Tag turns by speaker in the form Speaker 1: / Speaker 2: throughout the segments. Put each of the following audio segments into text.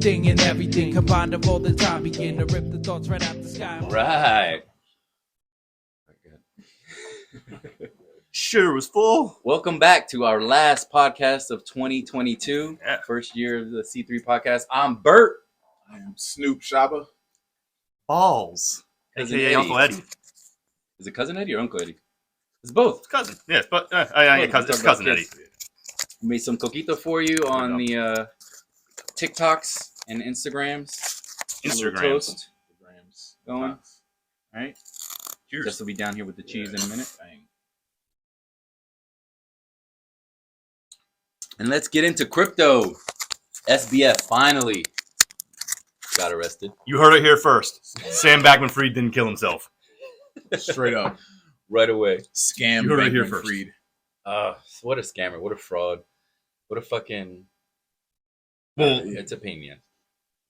Speaker 1: anything and everything combined of all the time begin to rip the thoughts right out the sky.
Speaker 2: Right.
Speaker 3: Sure was full.
Speaker 2: Welcome back to our last podcast of 2022.
Speaker 3: Yeah.
Speaker 2: First year of the C3 podcast. I'm Bert.
Speaker 4: I am Snoop Shaba.
Speaker 3: Balls.
Speaker 2: Cousin
Speaker 3: AKA Uncle Eddie.
Speaker 2: Is it Cousin Eddie or Uncle Eddie? It's both.
Speaker 3: Cousin. Yes, but it's
Speaker 2: Talk
Speaker 3: Cousin
Speaker 2: about
Speaker 3: Eddie.
Speaker 2: kids. We made some coquito for you on the TikToks and Instagrams. A little
Speaker 3: Instagrams.
Speaker 2: toast.
Speaker 4: Grams.
Speaker 2: Going. All right.
Speaker 3: Cheers.
Speaker 2: Jess will be down here with the cheese in a minute.
Speaker 4: Bang.
Speaker 2: And let's get into crypto. SBF finally got arrested.
Speaker 3: You heard it here first. Sam Bankman-Fried didn't kill himself.
Speaker 4: Straight up.
Speaker 2: Right away.
Speaker 4: Scam.
Speaker 3: You heard it here
Speaker 4: Bankman
Speaker 3: first.
Speaker 4: Fried.
Speaker 2: What a scammer. What a fraud. What a fucking...
Speaker 3: Well,
Speaker 2: It's a pain in the ass.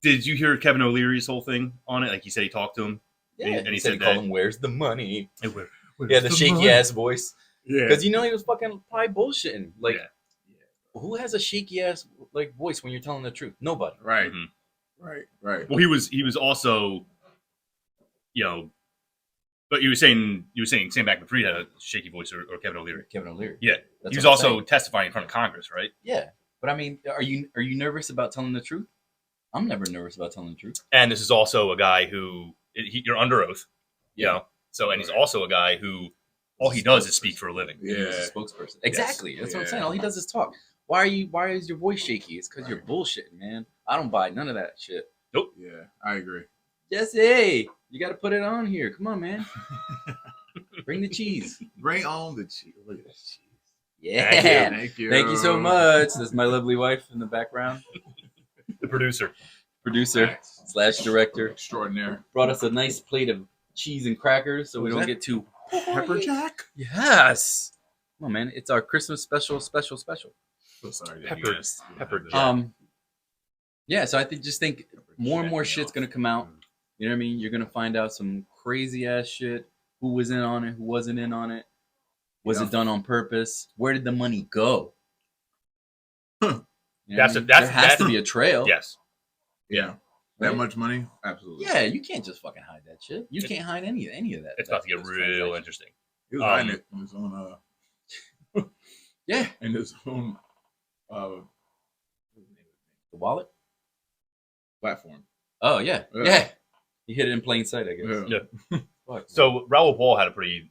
Speaker 3: did you hear Kevin O'Leary's whole thing on it? Like he said he talked to him.
Speaker 2: Yeah,
Speaker 3: And he
Speaker 2: he
Speaker 3: said
Speaker 2: said he
Speaker 3: that-
Speaker 2: called him, "Where's the money?"
Speaker 3: Hey, where's
Speaker 2: Yeah, the shaky
Speaker 3: money?
Speaker 2: ass voice.
Speaker 4: Yeah.
Speaker 2: Because you know he was fucking probably bullshitting. Like,
Speaker 3: Yeah.
Speaker 2: who has a shaky ass like voice when you're telling the truth? Nobody.
Speaker 4: Right.
Speaker 3: Mhm.
Speaker 4: Right.
Speaker 3: Well, he was also, but you were saying Sam Bankman-Fried had a shaky voice or Kevin O'Leary.
Speaker 2: Kevin O'Leary.
Speaker 3: Yeah.
Speaker 2: That's
Speaker 3: He was
Speaker 2: what I'm
Speaker 3: also
Speaker 2: saying.
Speaker 3: testifying in front of Congress, right?
Speaker 2: Yeah, but I mean, are you nervous about telling the truth? I'm never nervous about telling the truth.
Speaker 3: And this is also a guy who you're under oath, you know. So, and he's also a guy who all he does is speak for a living.
Speaker 2: He's
Speaker 4: Yeah.
Speaker 2: a spokesperson. Exactly. That's what I'm
Speaker 4: Yeah.
Speaker 2: saying. All he does is talk. Why is your voice shaky? It's because you're bullshitting, man. I don't buy none of that shit.
Speaker 4: Yeah. I agree.
Speaker 2: Jesse, you got to put it on here. Come on, man. Bring the cheese.
Speaker 4: Bring on the cheese. Look at that cheese.
Speaker 2: Yeah.
Speaker 4: Thank you.
Speaker 2: Thank you so much. That's my lovely wife in the background.
Speaker 3: The producer.
Speaker 2: Producer / director.
Speaker 4: Extraordinaire.
Speaker 2: Brought us a nice plate of cheese and crackers so we
Speaker 4: Was
Speaker 2: don't
Speaker 4: that
Speaker 2: get too...
Speaker 4: Pepper Jack.
Speaker 2: Yes. Come on, man. It's our Christmas special.
Speaker 4: So sorry.
Speaker 3: Pepper-
Speaker 4: Yes.
Speaker 3: Pepper
Speaker 4: Pepper
Speaker 3: Jack.
Speaker 2: Yeah, so I think more and more
Speaker 4: Jack,
Speaker 2: shit's
Speaker 4: you know.
Speaker 2: gonna come out. You know what I mean? You're gonna find out some crazy ass shit. Who was in on it? Who wasn't in on it? Was
Speaker 4: Yeah.
Speaker 2: it done on purpose? Where did the money go?
Speaker 4: Huh.
Speaker 2: You know what I mean? There has to be a trail.
Speaker 3: Yes.
Speaker 4: Yeah. That
Speaker 2: Right?
Speaker 4: much money? Absolutely.
Speaker 2: Yeah, you can't just fucking hide that shit. You can't hide any of that.
Speaker 3: It's about to get
Speaker 2: those
Speaker 3: real
Speaker 2: transactions.
Speaker 3: interesting.
Speaker 4: He was hiding it in his own
Speaker 2: Yeah,
Speaker 4: uh
Speaker 2: the wallet.
Speaker 4: platform.
Speaker 2: Oh yeah,
Speaker 4: Yeah.
Speaker 2: yeah. He hid it in plain sight, I guess.
Speaker 4: Yeah.
Speaker 2: Fuck.
Speaker 3: So Raoul Paul had a pretty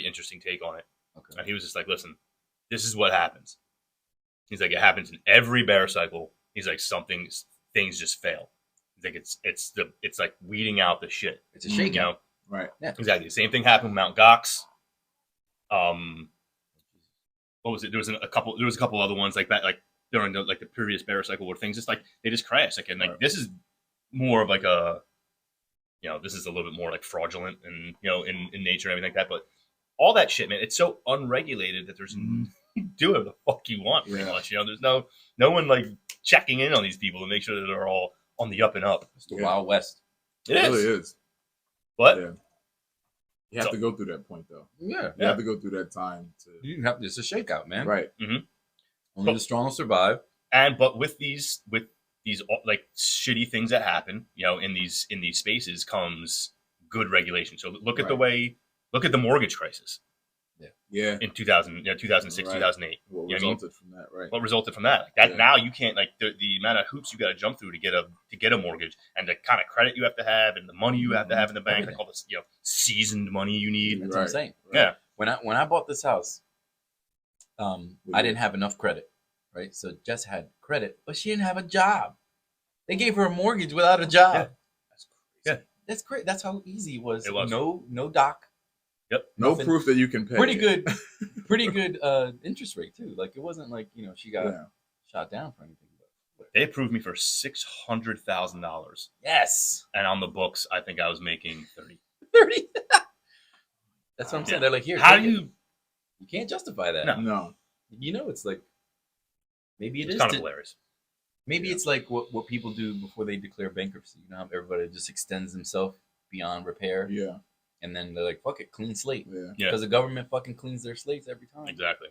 Speaker 3: interesting take on it.
Speaker 2: Okay.
Speaker 3: And he was just like, listen, this is what happens. He's like, it happens in every bear cycle. He's like, things just fail. He's like, it's like weeding out the shit.
Speaker 2: It's a shake
Speaker 3: You know?
Speaker 4: Right.
Speaker 3: Exactly. The same thing happened with Mount Gox. What was it? There was a couple other ones like that, like during the previous bear cycle where things just like they just crashed. Like, and like
Speaker 4: Right.
Speaker 3: this is more of like a, this is a little bit more like fraudulent and in nature and everything like that. But all that shit, man, it's so unregulated that there's
Speaker 4: Mhm.
Speaker 3: you do whatever the fuck you want, pretty
Speaker 4: Yeah.
Speaker 3: much. There's no one like checking in on these people to make sure that they're all on the up and up.
Speaker 2: It's the
Speaker 4: Yeah.
Speaker 2: Wild West.
Speaker 3: It
Speaker 4: It
Speaker 3: is,
Speaker 4: really is.
Speaker 3: but
Speaker 4: Yeah. You have
Speaker 3: So-
Speaker 4: to go through that point though.
Speaker 2: Yeah,
Speaker 4: You have to go through that time to
Speaker 2: It's a shakeout, man.
Speaker 4: right.
Speaker 2: Only the strong will survive.
Speaker 3: But with these like shitty things that happen, in these spaces comes good regulation. So look at look at the mortgage crisis
Speaker 4: Yeah.
Speaker 3: in 2006,
Speaker 4: Right.
Speaker 3: 2008.
Speaker 4: What
Speaker 3: You know what I mean?
Speaker 4: resulted from that, right?
Speaker 3: What resulted from that? Like that
Speaker 4: Yeah.
Speaker 3: now you can't like the amount of hoops you got to jump through to get a mortgage and the kind of credit you have to have and the money you have to have in the bank, like all this seasoned money you need.
Speaker 2: That's what I'm
Speaker 4: Right.
Speaker 2: saying.
Speaker 3: Yeah.
Speaker 2: When I bought this house, I
Speaker 4: you-
Speaker 2: didn't have enough credit, right? So Jess had credit, but she didn't have a job. They gave her a mortgage without a job.
Speaker 3: Yeah.
Speaker 4: That's crazy.
Speaker 3: Yeah.
Speaker 2: That's great. That's how easy it was.
Speaker 3: It was.
Speaker 2: No doc.
Speaker 4: No
Speaker 2: Nothing.
Speaker 4: proof that you can pay.
Speaker 2: Pretty good interest rate too. Like it wasn't like she got
Speaker 4: Yeah.
Speaker 2: shot down for anything. But
Speaker 3: They approved me for $600,000,
Speaker 2: yes,
Speaker 3: and on the books, I think I was making 30.
Speaker 2: 30. That's what I'm saying.
Speaker 3: Yeah.
Speaker 2: They're like, here.
Speaker 3: How
Speaker 2: take
Speaker 3: do
Speaker 2: it. You can't justify that.
Speaker 3: No.
Speaker 4: No.
Speaker 2: It's like maybe
Speaker 3: It's
Speaker 2: is
Speaker 3: kind of
Speaker 2: to-
Speaker 3: hilarious.
Speaker 2: Maybe
Speaker 4: Yeah.
Speaker 2: it's like what people do before they declare bankruptcy. You know, how everybody just extends themselves beyond repair,
Speaker 4: Yeah.
Speaker 2: and then they're like, "Fuck it, clean slate,"
Speaker 4: Yeah.
Speaker 3: Yeah.
Speaker 2: because the government fucking cleans their slates every time.
Speaker 3: Exactly.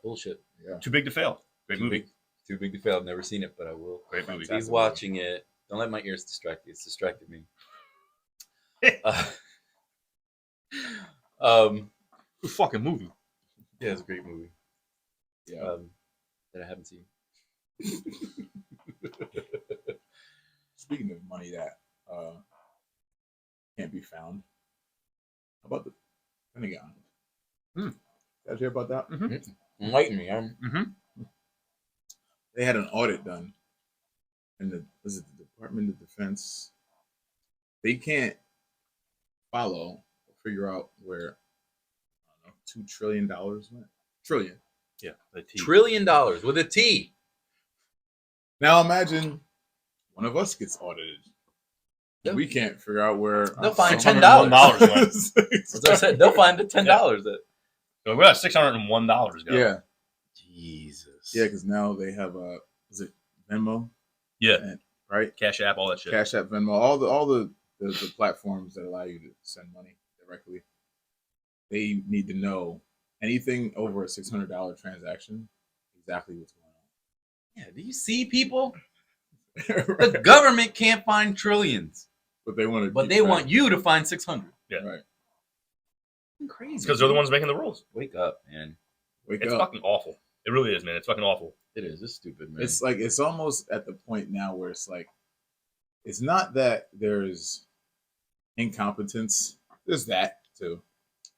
Speaker 2: Bullshit.
Speaker 4: Yeah.
Speaker 3: Too big to fail. Great
Speaker 2: Too
Speaker 3: movie.
Speaker 2: big. Too Big to Fail. I've never seen it, but I will.
Speaker 3: Great movie.
Speaker 2: He's watching it. Don't let my ears distract you. It's distracted me.
Speaker 3: Good fucking movie.
Speaker 2: Yeah, it's a great movie.
Speaker 4: Yeah.
Speaker 2: That I haven't seen.
Speaker 4: Speaking of money that can't be found, how about the Pentagon?
Speaker 3: Hmm.
Speaker 4: You guys hear about that?
Speaker 2: Enlighten me.
Speaker 4: They had an audit done in the Department of Defense. They can't follow or figure out where I don't know, $2 trillion went. Trillion.
Speaker 3: Yeah, the T.
Speaker 2: $1 trillion with a T.
Speaker 4: Now imagine one of us gets audited.
Speaker 2: Yeah.
Speaker 4: We can't figure out where
Speaker 2: They'll find
Speaker 3: $601
Speaker 2: $10.
Speaker 3: went.
Speaker 2: As I said, they'll find the $10 that.
Speaker 3: So we're at $601. Guys.
Speaker 4: Yeah,
Speaker 2: Jesus.
Speaker 4: yeah, because now they have is it Venmo?
Speaker 3: Yeah.
Speaker 4: Right.
Speaker 3: Cash App, all that shit.
Speaker 4: Cash App, Venmo, all the platforms that allow you to send money directly. They need to know anything over a $600 transaction, exactly what's going
Speaker 2: Yeah, do you see people?
Speaker 4: on.
Speaker 2: The government can't find trillions,
Speaker 4: But they want to.
Speaker 2: but they want you to find 600.
Speaker 3: Yeah.
Speaker 4: Right.
Speaker 2: Crazy.
Speaker 3: It's because they're the ones making the rules.
Speaker 2: Wake up, man.
Speaker 4: Wake
Speaker 3: It's
Speaker 4: up.
Speaker 3: fucking awful. It really is, man. It's fucking awful.
Speaker 2: It is. It's stupid, man.
Speaker 4: It's like it's almost at the point now where it's like it's not that there's incompetence. There's that too,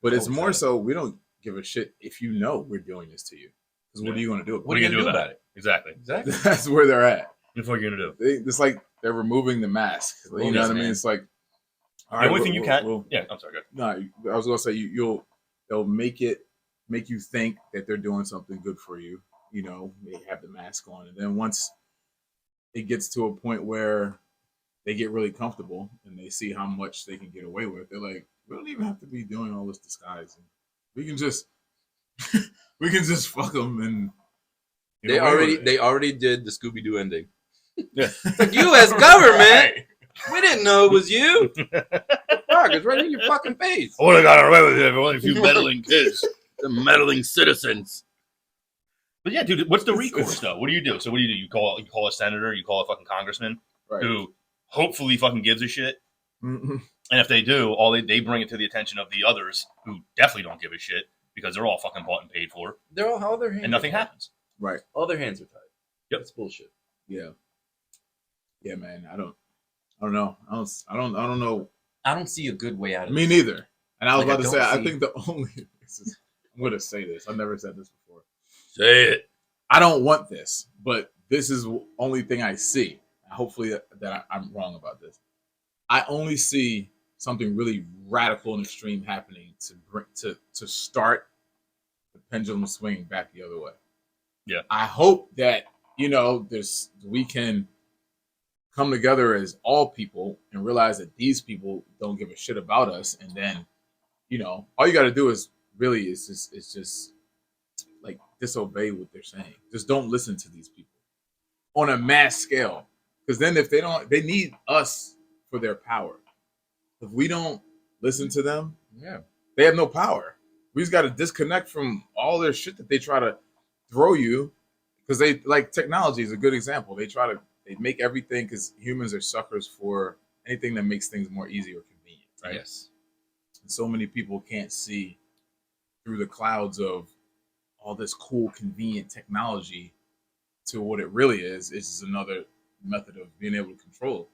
Speaker 4: but it's more so we don't give a shit if you know we're doing this to you. Because what are you going to do?
Speaker 2: What are you going to do about it?
Speaker 3: Exactly.
Speaker 2: Exactly.
Speaker 4: That's where they're at.
Speaker 3: That's what you're gonna do.
Speaker 4: It's like they're removing the mask. You know what I mean?
Speaker 2: man.
Speaker 4: It's like all
Speaker 3: The only thing you
Speaker 4: we'll-
Speaker 3: can.
Speaker 4: we'll-
Speaker 3: Yeah, I'm sorry. Go ahead.
Speaker 4: No, I was gonna say they'll make you think that they're doing something good for you. You know, they have the mask on, and then once it gets to a point where they get really comfortable and they see how much they can get away with, they're like, we don't even have to be doing all this disguising. We can just fuck them and get away with it.
Speaker 2: They already did the Scooby Doo ending.
Speaker 3: Yeah.
Speaker 2: Like, you as government, we didn't know it was you. Fuck, it's right in your fucking face.
Speaker 3: I would have got away with it if only a few meddling kids.
Speaker 2: The meddling citizens.
Speaker 3: But yeah, dude, what's the recourse though? What do? So what do? You call a senator, you call a fucking congressman
Speaker 4: Right.
Speaker 3: who hopefully fucking gives a shit.
Speaker 4: Mhm.
Speaker 3: And if they do, they bring it to the attention of the others who definitely don't give a shit because they're all fucking bought and paid for,
Speaker 2: They're all their hands.
Speaker 3: and nothing happens.
Speaker 4: Right.
Speaker 2: All their hands are tied.
Speaker 3: Yep.
Speaker 2: It's bullshit.
Speaker 4: Yeah. Yeah, man. I don't know. I don't know.
Speaker 2: I don't see a good way out of
Speaker 4: Me
Speaker 2: this.
Speaker 4: neither. And I was
Speaker 2: Like, I
Speaker 4: about to say,
Speaker 2: don't
Speaker 4: I
Speaker 2: see-
Speaker 4: think the only I'm gonna say this. I've never said this before.
Speaker 2: Say it.
Speaker 4: I don't want this, but this is the only thing I see. Hopefully that I'm wrong about this. I only see something really radical and extreme happening to start the pendulum swinging back the other way.
Speaker 3: Yeah.
Speaker 4: I hope that we can come together as all people and realize that these people don't give a shit about us, and then all you got to do is just like disobey what they're saying. Just don't listen to these people on a mass scale. Because then if they need us for their power. If we don't listen to them,
Speaker 2: Yeah.
Speaker 4: they have no power. We just got to disconnect from all their shit that they try to throw you. Because technology is a good example. They make everything, because humans are suckers for anything that makes things more easy or convenient, right?
Speaker 2: Yes.
Speaker 4: And so many people can't see through the clouds of all this cool, convenient technology to what it really is. It's just another method of being able to control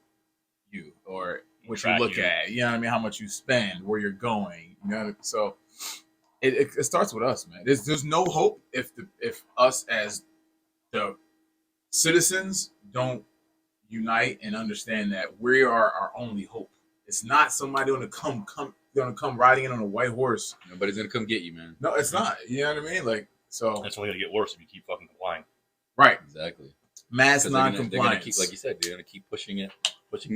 Speaker 4: you or what
Speaker 3: Track
Speaker 4: you look
Speaker 3: you.
Speaker 4: at. You know what I mean? How much you spend, where you're going. You know, so it starts with us, man. There's no hope if us as the citizens don't unite and understand that we are our only hope. It's not somebody gonna come riding in on a white horse.
Speaker 2: Nobody's gonna come get you, man.
Speaker 4: No, it's not. You know what I mean? Like, so
Speaker 3: It's only gonna get worse if you keep fucking complying.
Speaker 4: right,
Speaker 2: Exactly.
Speaker 4: mass
Speaker 2: 'Cause they're gonna
Speaker 4: non-compliance.
Speaker 2: keep, like you said, they're gonna keep pushing the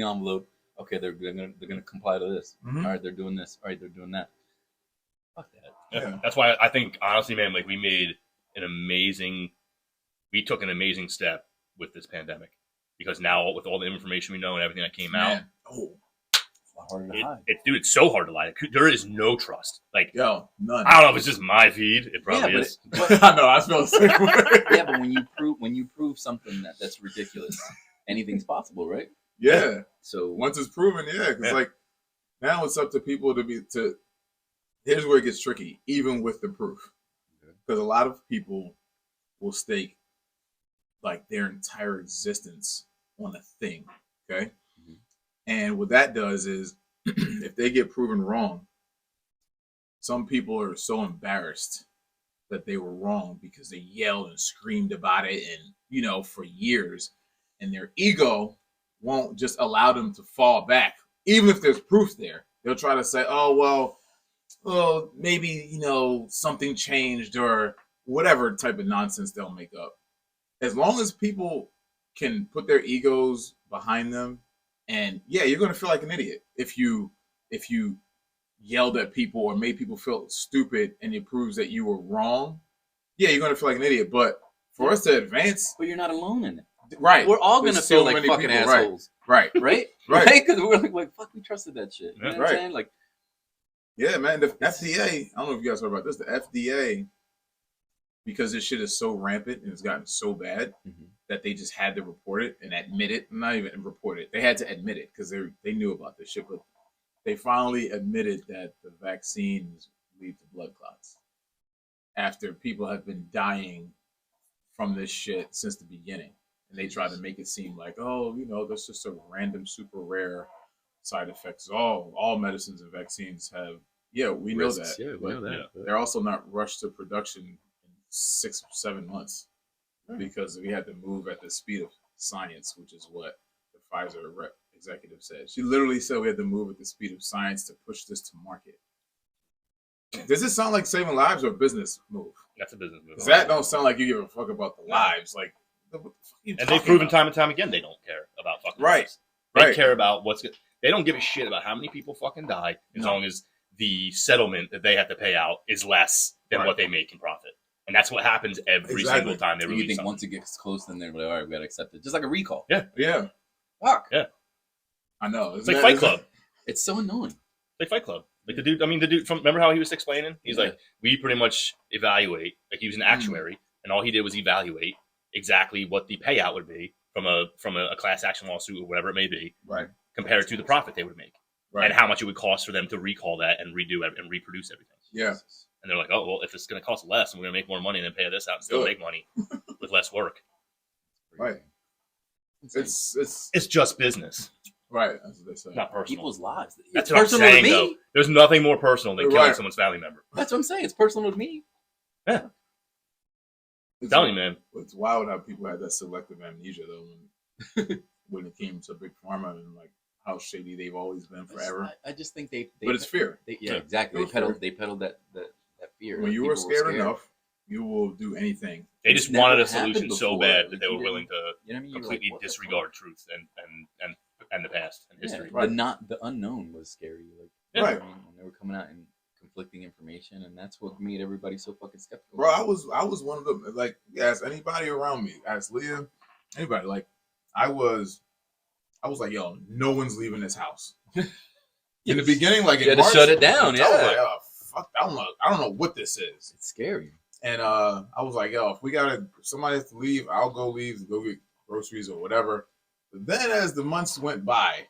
Speaker 2: envelope. Okay, they're gonna comply to this.
Speaker 4: Mhm.
Speaker 2: All right, they're doing this. All right, they're doing that. Fuck that.
Speaker 4: Yeah.
Speaker 3: That's why I think, honestly, man, like we took an amazing step with this pandemic, because now with all the information we know and everything that came out,
Speaker 4: Man. Oh,
Speaker 2: harder to hide.
Speaker 3: Dude, it's so hard to lie. There is no trust. Like,
Speaker 4: Yo, none.
Speaker 3: I don't know if it's just my feed. It probably
Speaker 2: but
Speaker 3: is.
Speaker 4: I know. I feel the same way.
Speaker 2: Yeah, but when you prove something that's ridiculous, anything's possible, right?
Speaker 4: Yeah.
Speaker 2: So
Speaker 4: Once it's proven, yeah. Because
Speaker 3: Yeah.
Speaker 4: like now it's up to people to. Here's where it gets tricky, even with the proof, because a lot of people will stake like their entire existence on a thing. Okay.
Speaker 2: Mhm.
Speaker 4: And what that does is, if they get proven wrong, some people are so embarrassed that they were wrong because they yelled and screamed about it and, for years. And their ego won't just allow them to fall back. Even if there's proof there, they'll try to say, oh, well, maybe, something changed or whatever type of nonsense they'll make up. As long as people can put their egos behind them, and yeah, you're going to feel like an idiot if you yelled at people or made people feel stupid and it proves that you were wrong. Yeah, you're going to feel like an idiot. But for us to advance,
Speaker 2: but you're not alone in it.
Speaker 4: right?
Speaker 2: We're all gonna
Speaker 4: There's
Speaker 2: feel
Speaker 4: so
Speaker 2: like
Speaker 4: many
Speaker 2: fucking
Speaker 4: people,
Speaker 2: assholes,
Speaker 4: Right.
Speaker 2: right?
Speaker 4: Right.
Speaker 2: Because we're like, fuck, we trusted that shit. You know what
Speaker 4: Right.
Speaker 2: I'm saying? Like,
Speaker 4: Yeah, man. The FDA, I don't know if you guys heard about this. The FDA, because this shit is so rampant and it's gotten so bad that they just had to report it and admit it. Not even report it. They had to admit it because they knew about this shit. But they finally admitted that the vaccines lead to blood clots after people have been dying from this shit since the beginning. And they tried to make it seem like, oh, that's just a random, super rare side effects. All medicines and vaccines have. Yeah, we know
Speaker 2: risks.
Speaker 4: that.
Speaker 2: Yeah, we
Speaker 4: but
Speaker 2: know that. But
Speaker 4: they're also not rushed to production in 6 or 7 months because we had to move at the speed of science, which is what the Pfizer rep executive said. She literally said we had to move at the speed of science to push this to market. Does this sound like saving lives or a business move?
Speaker 3: That's a business move.
Speaker 4: Because that don't sound like you give a fuck about the lives. Like, what the fuck are you
Speaker 3: And
Speaker 4: talking
Speaker 3: they've proven
Speaker 4: about?
Speaker 3: time and time again they don't care about fucking
Speaker 4: Right.
Speaker 3: lives. They
Speaker 4: Right.
Speaker 3: care about what's good. They don't give a shit about how many people fucking die as
Speaker 4: No.
Speaker 3: long as the settlement that they have to pay out is less than
Speaker 4: Right.
Speaker 3: what they make in profit. And that's what happens every
Speaker 4: Exactly.
Speaker 3: single time they
Speaker 2: you
Speaker 3: release
Speaker 2: think
Speaker 3: something.
Speaker 2: once it gets close, then they're like, all right, we gotta accept it. Just like a recall.
Speaker 4: Yeah,
Speaker 2: Fuck.
Speaker 3: Yeah.
Speaker 4: I know.
Speaker 3: It's like Fight Club.
Speaker 2: It's so annoying.
Speaker 3: Like Fight Club. Like the dude from, remember how he was explaining? He's
Speaker 2: Yeah.
Speaker 3: like, we pretty much evaluate, like he was an actuary, and all he did was evaluate exactly what the payout would be from a class action lawsuit or whatever it may be,
Speaker 4: Right.
Speaker 3: compared to the profit they would make.
Speaker 4: Right.
Speaker 3: And how much it would cost for them to recall that and redo it and reproduce everything.
Speaker 4: Yeah.
Speaker 3: And they're like, oh, well, if it's going to cost less and we're going to make more money and then pay this out and still
Speaker 4: Good.
Speaker 3: make money with less work.
Speaker 4: Right. It's
Speaker 3: It's just business,
Speaker 4: right. That's what they say.
Speaker 3: not personal.
Speaker 2: People's lives.
Speaker 3: That's
Speaker 2: It's
Speaker 3: what I'm
Speaker 2: personal
Speaker 3: saying,
Speaker 2: to me.
Speaker 3: though. There's nothing more personal than killing
Speaker 4: Right.
Speaker 3: someone's family member.
Speaker 2: That's what I'm saying. It's personal to me.
Speaker 3: I'm
Speaker 4: It's,
Speaker 3: telling you, man.
Speaker 4: It's wild how people had that selective amnesia though when it came to big pharma and like how shady they've always been forever.
Speaker 2: I just think they
Speaker 4: But it's fear.
Speaker 2: yeah,
Speaker 3: Yeah.
Speaker 2: exactly.
Speaker 4: It was
Speaker 2: They peddled that fear.
Speaker 4: When you
Speaker 2: People
Speaker 4: were scared enough, you will do anything.
Speaker 3: They just
Speaker 2: It's
Speaker 3: wanted
Speaker 2: never
Speaker 3: a solution
Speaker 2: happened
Speaker 3: so
Speaker 2: before.
Speaker 3: bad that
Speaker 2: Like,
Speaker 3: they
Speaker 2: you
Speaker 3: were willing to
Speaker 2: You know what I mean? You're
Speaker 3: completely
Speaker 2: like, what the fuck?
Speaker 3: disregard truth and the past and history.
Speaker 2: Yeah,
Speaker 4: Right.
Speaker 2: the unknown was scary. Like,
Speaker 3: Yeah.
Speaker 4: Right.
Speaker 2: You know what I mean? When they were coming out and conflicting information, and that's what made everybody so fucking skeptical.
Speaker 4: Bro, I was one of them. Like, ask anybody around me, ask Leah, anybody. Like, I was like, yo, no one's leaving this house. In the beginning, like,
Speaker 2: You
Speaker 4: in
Speaker 2: had to
Speaker 4: March,
Speaker 2: shut it down,
Speaker 4: I was
Speaker 2: yeah.
Speaker 4: like, oh, fuck, I don't know what this is.
Speaker 2: It's scary.
Speaker 4: And I was like, yo, if somebody has to leave, I'll go leave, go get groceries or whatever. But then as the months went by,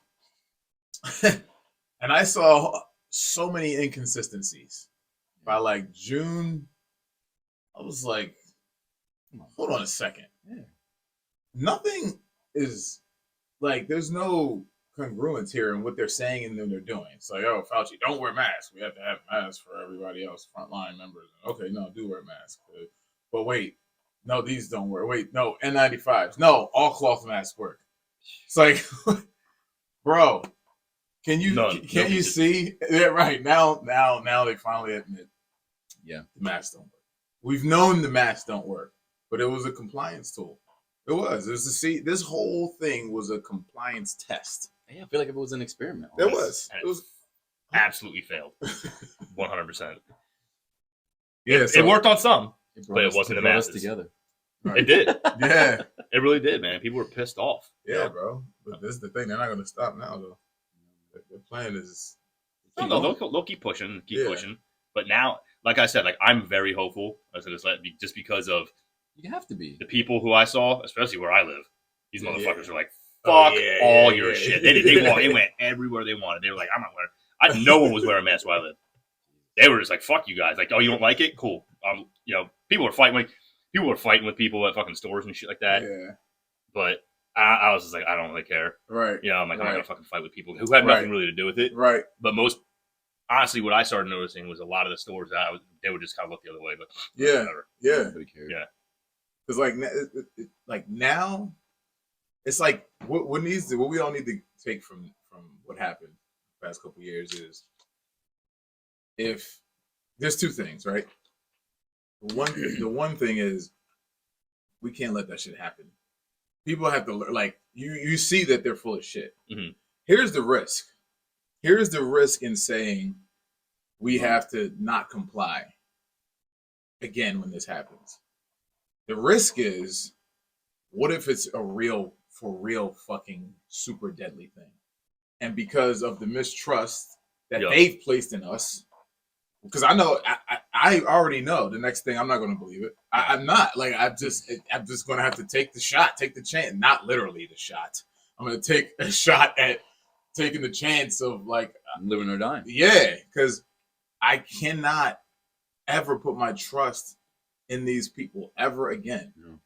Speaker 4: and I saw so many inconsistencies. By like June, I was like, hold on a second.
Speaker 2: Yeah.
Speaker 4: Nothing is like, there's no congruence here in what they're saying and then they're doing. It's like, oh, Fauci, don't wear masks. We have to have masks for everybody else, frontline members. Okay, no, do wear masks. But wait, no, these don't work. Wait, no, N95s. No, all cloth masks work. It's like, bro, can you see? Yeah, right. Now they finally admit,
Speaker 2: Yeah.
Speaker 4: the masks don't work. We've known the masks don't work, but it was a compliance tool. It was. It was to see. This whole thing was a compliance test.
Speaker 2: Yeah, I feel like if it was an experiment.
Speaker 4: It
Speaker 2: almost.
Speaker 4: was. It was.
Speaker 3: Absolutely failed. 100%.
Speaker 4: Yeah.
Speaker 3: It worked on some.
Speaker 2: Brought
Speaker 3: But it
Speaker 2: us-
Speaker 3: wasn't the
Speaker 2: brought us
Speaker 3: masses.
Speaker 2: together.
Speaker 3: It did.
Speaker 4: Yeah.
Speaker 3: It really did, man. People were pissed off.
Speaker 4: Yeah, bro. But this is the thing. They're not going to stop now, though. The plan is.
Speaker 3: No, they'll keep pushing,
Speaker 4: Yeah.
Speaker 3: pushing. But now, like I said, like I'm very hopeful. Just because of
Speaker 2: You have to be.
Speaker 3: the people who I saw, especially where I live. These
Speaker 4: Yeah.
Speaker 3: motherfuckers are like,
Speaker 4: Oh,
Speaker 3: fuck
Speaker 4: yeah,
Speaker 3: all
Speaker 4: yeah,
Speaker 3: your
Speaker 4: yeah.
Speaker 3: shit. They went everywhere they wanted. They were like, I'm not wearing. No one was wearing masks where I live. They were just like, fuck you guys. Like, oh, you don't like it? Cool. You know, people were fighting with people at fucking stores and shit like that.
Speaker 4: Yeah.
Speaker 3: But I was just like, I don't really care.
Speaker 4: Right.
Speaker 3: You know, I'm like, I'm not
Speaker 4: Right.
Speaker 3: gonna fucking fight with people who have nothing really to do with it.
Speaker 4: Right.
Speaker 3: But honestly, what I started noticing was a lot of the stores they would just kind of look the other way. But
Speaker 4: Yeah.
Speaker 3: whatever.
Speaker 4: Yeah.
Speaker 2: Nobody cares.
Speaker 3: Yeah.
Speaker 4: Because like now, it's like what we all need to take from what happened the past couple years is if there's two things, right? The one thing is we can't let that shit happen. People have to learn. Like you see that they're full of shit.
Speaker 3: Mhm.
Speaker 4: Here's the risk. Here's the risk in saying we have to not comply again when this happens. The risk is, what if it's a real fucking super deadly thing? And because of the mistrust that
Speaker 3: Yeah.
Speaker 4: they've placed in us, because I know, I already know the next thing I'm not going to believe it. I'm not. Like, I'm just going to have to take the shot, take the chance. Not literally the shot. I'm going to take a shot at taking the chance of, like,
Speaker 2: Living or dying.
Speaker 4: yeah, because I cannot ever put my trust in these people ever again.
Speaker 2: No.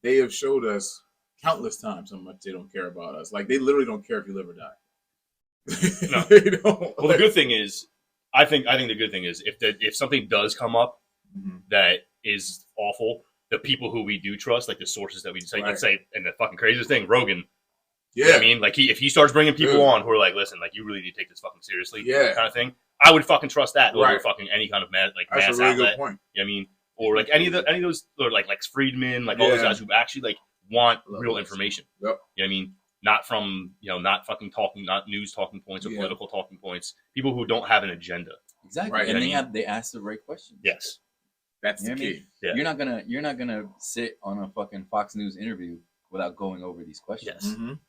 Speaker 4: They have showed us countless times how much they don't care about us. Like, they literally don't care if you live or die.
Speaker 3: No.
Speaker 4: They don't.
Speaker 3: Well, the good thing is, I think the good thing is if something does come up
Speaker 4: Mhm.
Speaker 3: that is awful, the people who we do trust, like the sources that we say,
Speaker 4: Right.
Speaker 3: let's say, and the fucking craziest thing, Rogan.
Speaker 4: Yeah.
Speaker 3: You know what I mean, like if he starts bringing people
Speaker 4: Dude.
Speaker 3: on who are like, listen, like you really need to take this fucking seriously,
Speaker 4: Yeah.
Speaker 3: kind of thing. I would fucking trust that over
Speaker 4: Right.
Speaker 3: fucking any kind of
Speaker 4: That's
Speaker 3: mass
Speaker 4: a really
Speaker 3: outlet.
Speaker 4: good point.
Speaker 3: You know what I mean, or like any of those, or like Friedman, like all those
Speaker 4: Yeah.
Speaker 3: guys who actually like want
Speaker 4: Love
Speaker 3: real
Speaker 4: those.
Speaker 3: information.
Speaker 4: Yep.
Speaker 3: You know what I mean? Not from not fucking talking, not news talking points or
Speaker 4: Yeah.
Speaker 3: political talking points. People who don't have an agenda.
Speaker 2: Exactly.
Speaker 4: Right.
Speaker 2: And
Speaker 3: I
Speaker 2: they ask the right questions.
Speaker 3: Yes.
Speaker 4: That's
Speaker 2: You
Speaker 4: the
Speaker 2: know what I
Speaker 4: key.
Speaker 2: mean?
Speaker 3: Yeah.
Speaker 2: You're not gonna sit on a fucking Fox News interview without going over these questions.
Speaker 3: Yes.
Speaker 4: Mhm.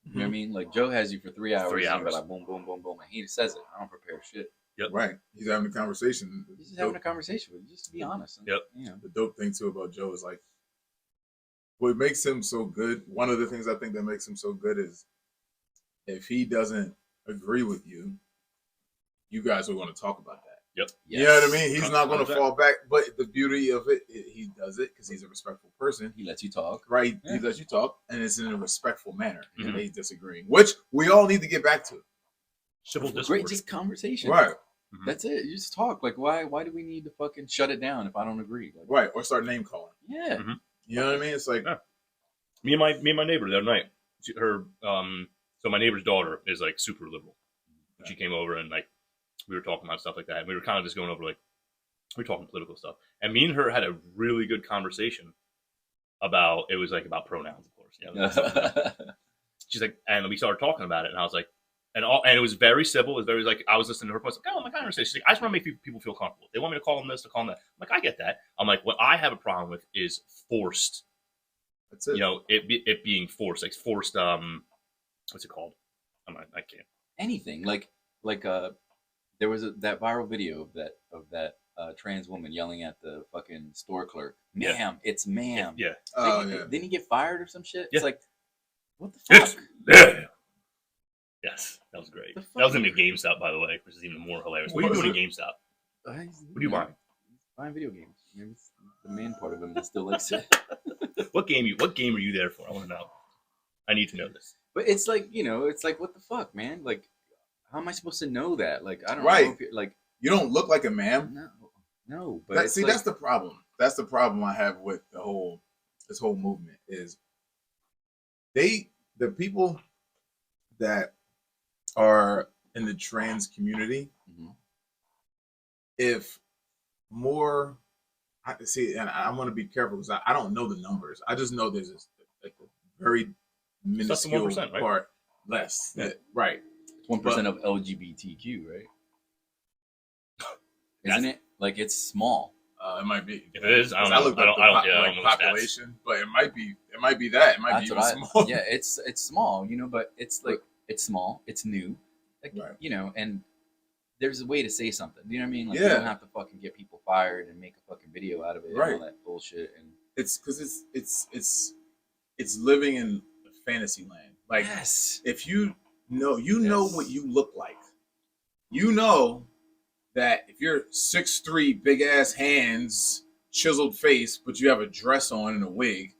Speaker 2: You know what I mean? Like Joe has you for 3 hours.
Speaker 3: 3
Speaker 2: and you're
Speaker 3: hours.
Speaker 2: like boom, boom, boom, boom, and he says it. I don't prepare shit.
Speaker 4: Right. He's having a conversation.
Speaker 2: He's just having a conversation with you, just to be honest. And,
Speaker 3: Yep.
Speaker 2: You know.
Speaker 4: The dope thing too about Joe is like what makes him so good. One of the things I think that makes him so good is if he doesn't agree with you, you guys are going to talk about that. You know what I mean? He's not going to
Speaker 3: 100%.
Speaker 4: fall back. But the beauty of it, he does it because he's a respectful person.
Speaker 2: He lets you talk.
Speaker 4: Right?
Speaker 2: Yeah.
Speaker 4: He lets you talk, and it's in a respectful manner.
Speaker 3: Mhm.
Speaker 4: And he's disagreeing, which we all need to get back to.
Speaker 3: Civil
Speaker 2: Great,
Speaker 3: discourse.
Speaker 2: just conversation.
Speaker 4: Right?
Speaker 2: That's it. You just talk. Like, why do we need to fucking shut it down if I don't agree? Like,
Speaker 4: Right? Or start name calling.
Speaker 2: yeah.
Speaker 3: Mhm.
Speaker 4: You know what I mean? It's like,
Speaker 3: Yeah. Me and my neighbor the other night. So my neighbor's daughter is like super liberal. She came over and like we were talking about stuff like that. And we were kind of just going over like we were talking political stuff. And me and her had a really good conversation about about pronouns, of course. You know, she's like, and we started talking about it, and I was like, and it was very civil. It was very like I was listening to her voice. Like, oh my god, she's like, I just want to make people feel comfortable. They want me to call them this, to call them that. I'm like, I get that. I'm like, what I have a problem with is forced.
Speaker 4: that's it.
Speaker 3: You know, it being forced, like forced. What's it called? I can't.
Speaker 2: Anything like there was that viral video of that trans woman yelling at the fucking store clerk,
Speaker 3: Yeah.
Speaker 2: "Ma'am, it's ma'am."
Speaker 3: Yeah.
Speaker 4: Oh,
Speaker 2: Like,
Speaker 4: yeah.
Speaker 2: Didn't he get fired or some shit?
Speaker 3: Yeah.
Speaker 2: It's like, what the
Speaker 3: Yes.
Speaker 2: fuck?
Speaker 3: Yeah. Yes, that was great.
Speaker 2: The
Speaker 3: That was
Speaker 2: fuck?
Speaker 3: in the GameStop, by the way, which is even more hilarious. What are you
Speaker 4: What
Speaker 3: doing
Speaker 4: was
Speaker 3: in GameStop?
Speaker 2: What
Speaker 3: do you buy?
Speaker 2: Buying video games. Maybe it's the man part of him that still likes it.
Speaker 3: What game are you there for? I want to know. I need to know this.
Speaker 2: But it's like, it's like, what the fuck, man? Like, how am I supposed to know that? Like, I don't
Speaker 4: Right.
Speaker 2: know. If like,
Speaker 4: You don't look like a ma'am.
Speaker 2: no. But it's like,
Speaker 4: That's the problem. That's the problem I have with this whole movement is the people that are in the trans community,
Speaker 2: Mhm.
Speaker 4: if more, I see, and I want to be careful because I don't know the numbers. I just know there's a very
Speaker 3: Less than
Speaker 4: minuscule
Speaker 3: 1%, right?
Speaker 4: part less.
Speaker 3: Yeah.
Speaker 4: Right.
Speaker 2: 1% of LGBTQ, right? Isn't it? Like, it's small.
Speaker 4: It might be.
Speaker 3: If it is, I don't
Speaker 4: 'Cause
Speaker 3: know.
Speaker 4: looked up the
Speaker 3: I don't know the stats.
Speaker 4: population, but it might be that. It might
Speaker 2: That's
Speaker 4: be
Speaker 2: what
Speaker 4: even small.
Speaker 2: Yeah, it's small, but it's like, it's small, it's new. Like,
Speaker 4: Right.
Speaker 2: you know, and there's a way to say something. You know what I mean? Like, you
Speaker 4: Yeah.
Speaker 2: don't have to fucking get people fired and make a fucking video out of it
Speaker 4: Right.
Speaker 2: and all that bullshit. And
Speaker 4: It's because it's living in a fantasy land. Like
Speaker 2: yes,
Speaker 4: if you know
Speaker 2: Yes.
Speaker 4: what you look like. You know that if you're 6'3", big ass hands, chiseled face, but you have a dress on and a wig,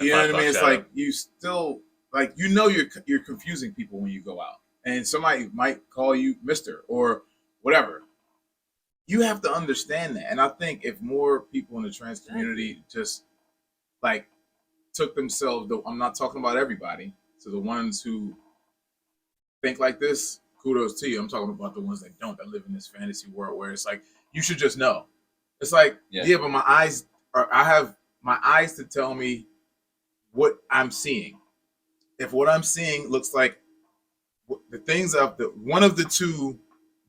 Speaker 4: you know what I mean? It's like you still like you're confusing people when you go out, and somebody might call you Mister or whatever. You have to understand that, and I think if more people in the trans community just like took themselves, I'm not talking about everybody, so the ones who think like this, kudos to you. I'm talking about the ones that don't, that live in this fantasy world where it's like you should just know. It's like yeah but I have my eyes to tell me what I'm seeing. If what I'm seeing looks like the things of the one of the two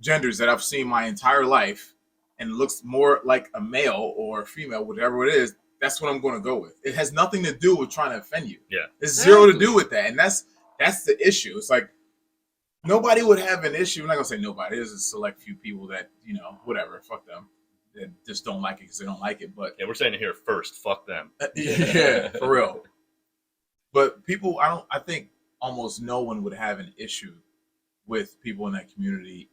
Speaker 4: genders that I've seen my entire life and looks more like a male or a female, whatever it is, that's what I'm going to go with. It has nothing to do with trying to offend you.
Speaker 3: Yeah.
Speaker 4: It's zero to do with that. And that's the issue. It's like nobody would have an issue. I'm not going to say nobody. There's a select few people that, you know, whatever, fuck them. That just don't like it because they don't like it. But
Speaker 3: yeah, we're saying it here first. Fuck them.
Speaker 4: yeah, for real. But people, I think almost no one would have an issue with people in that community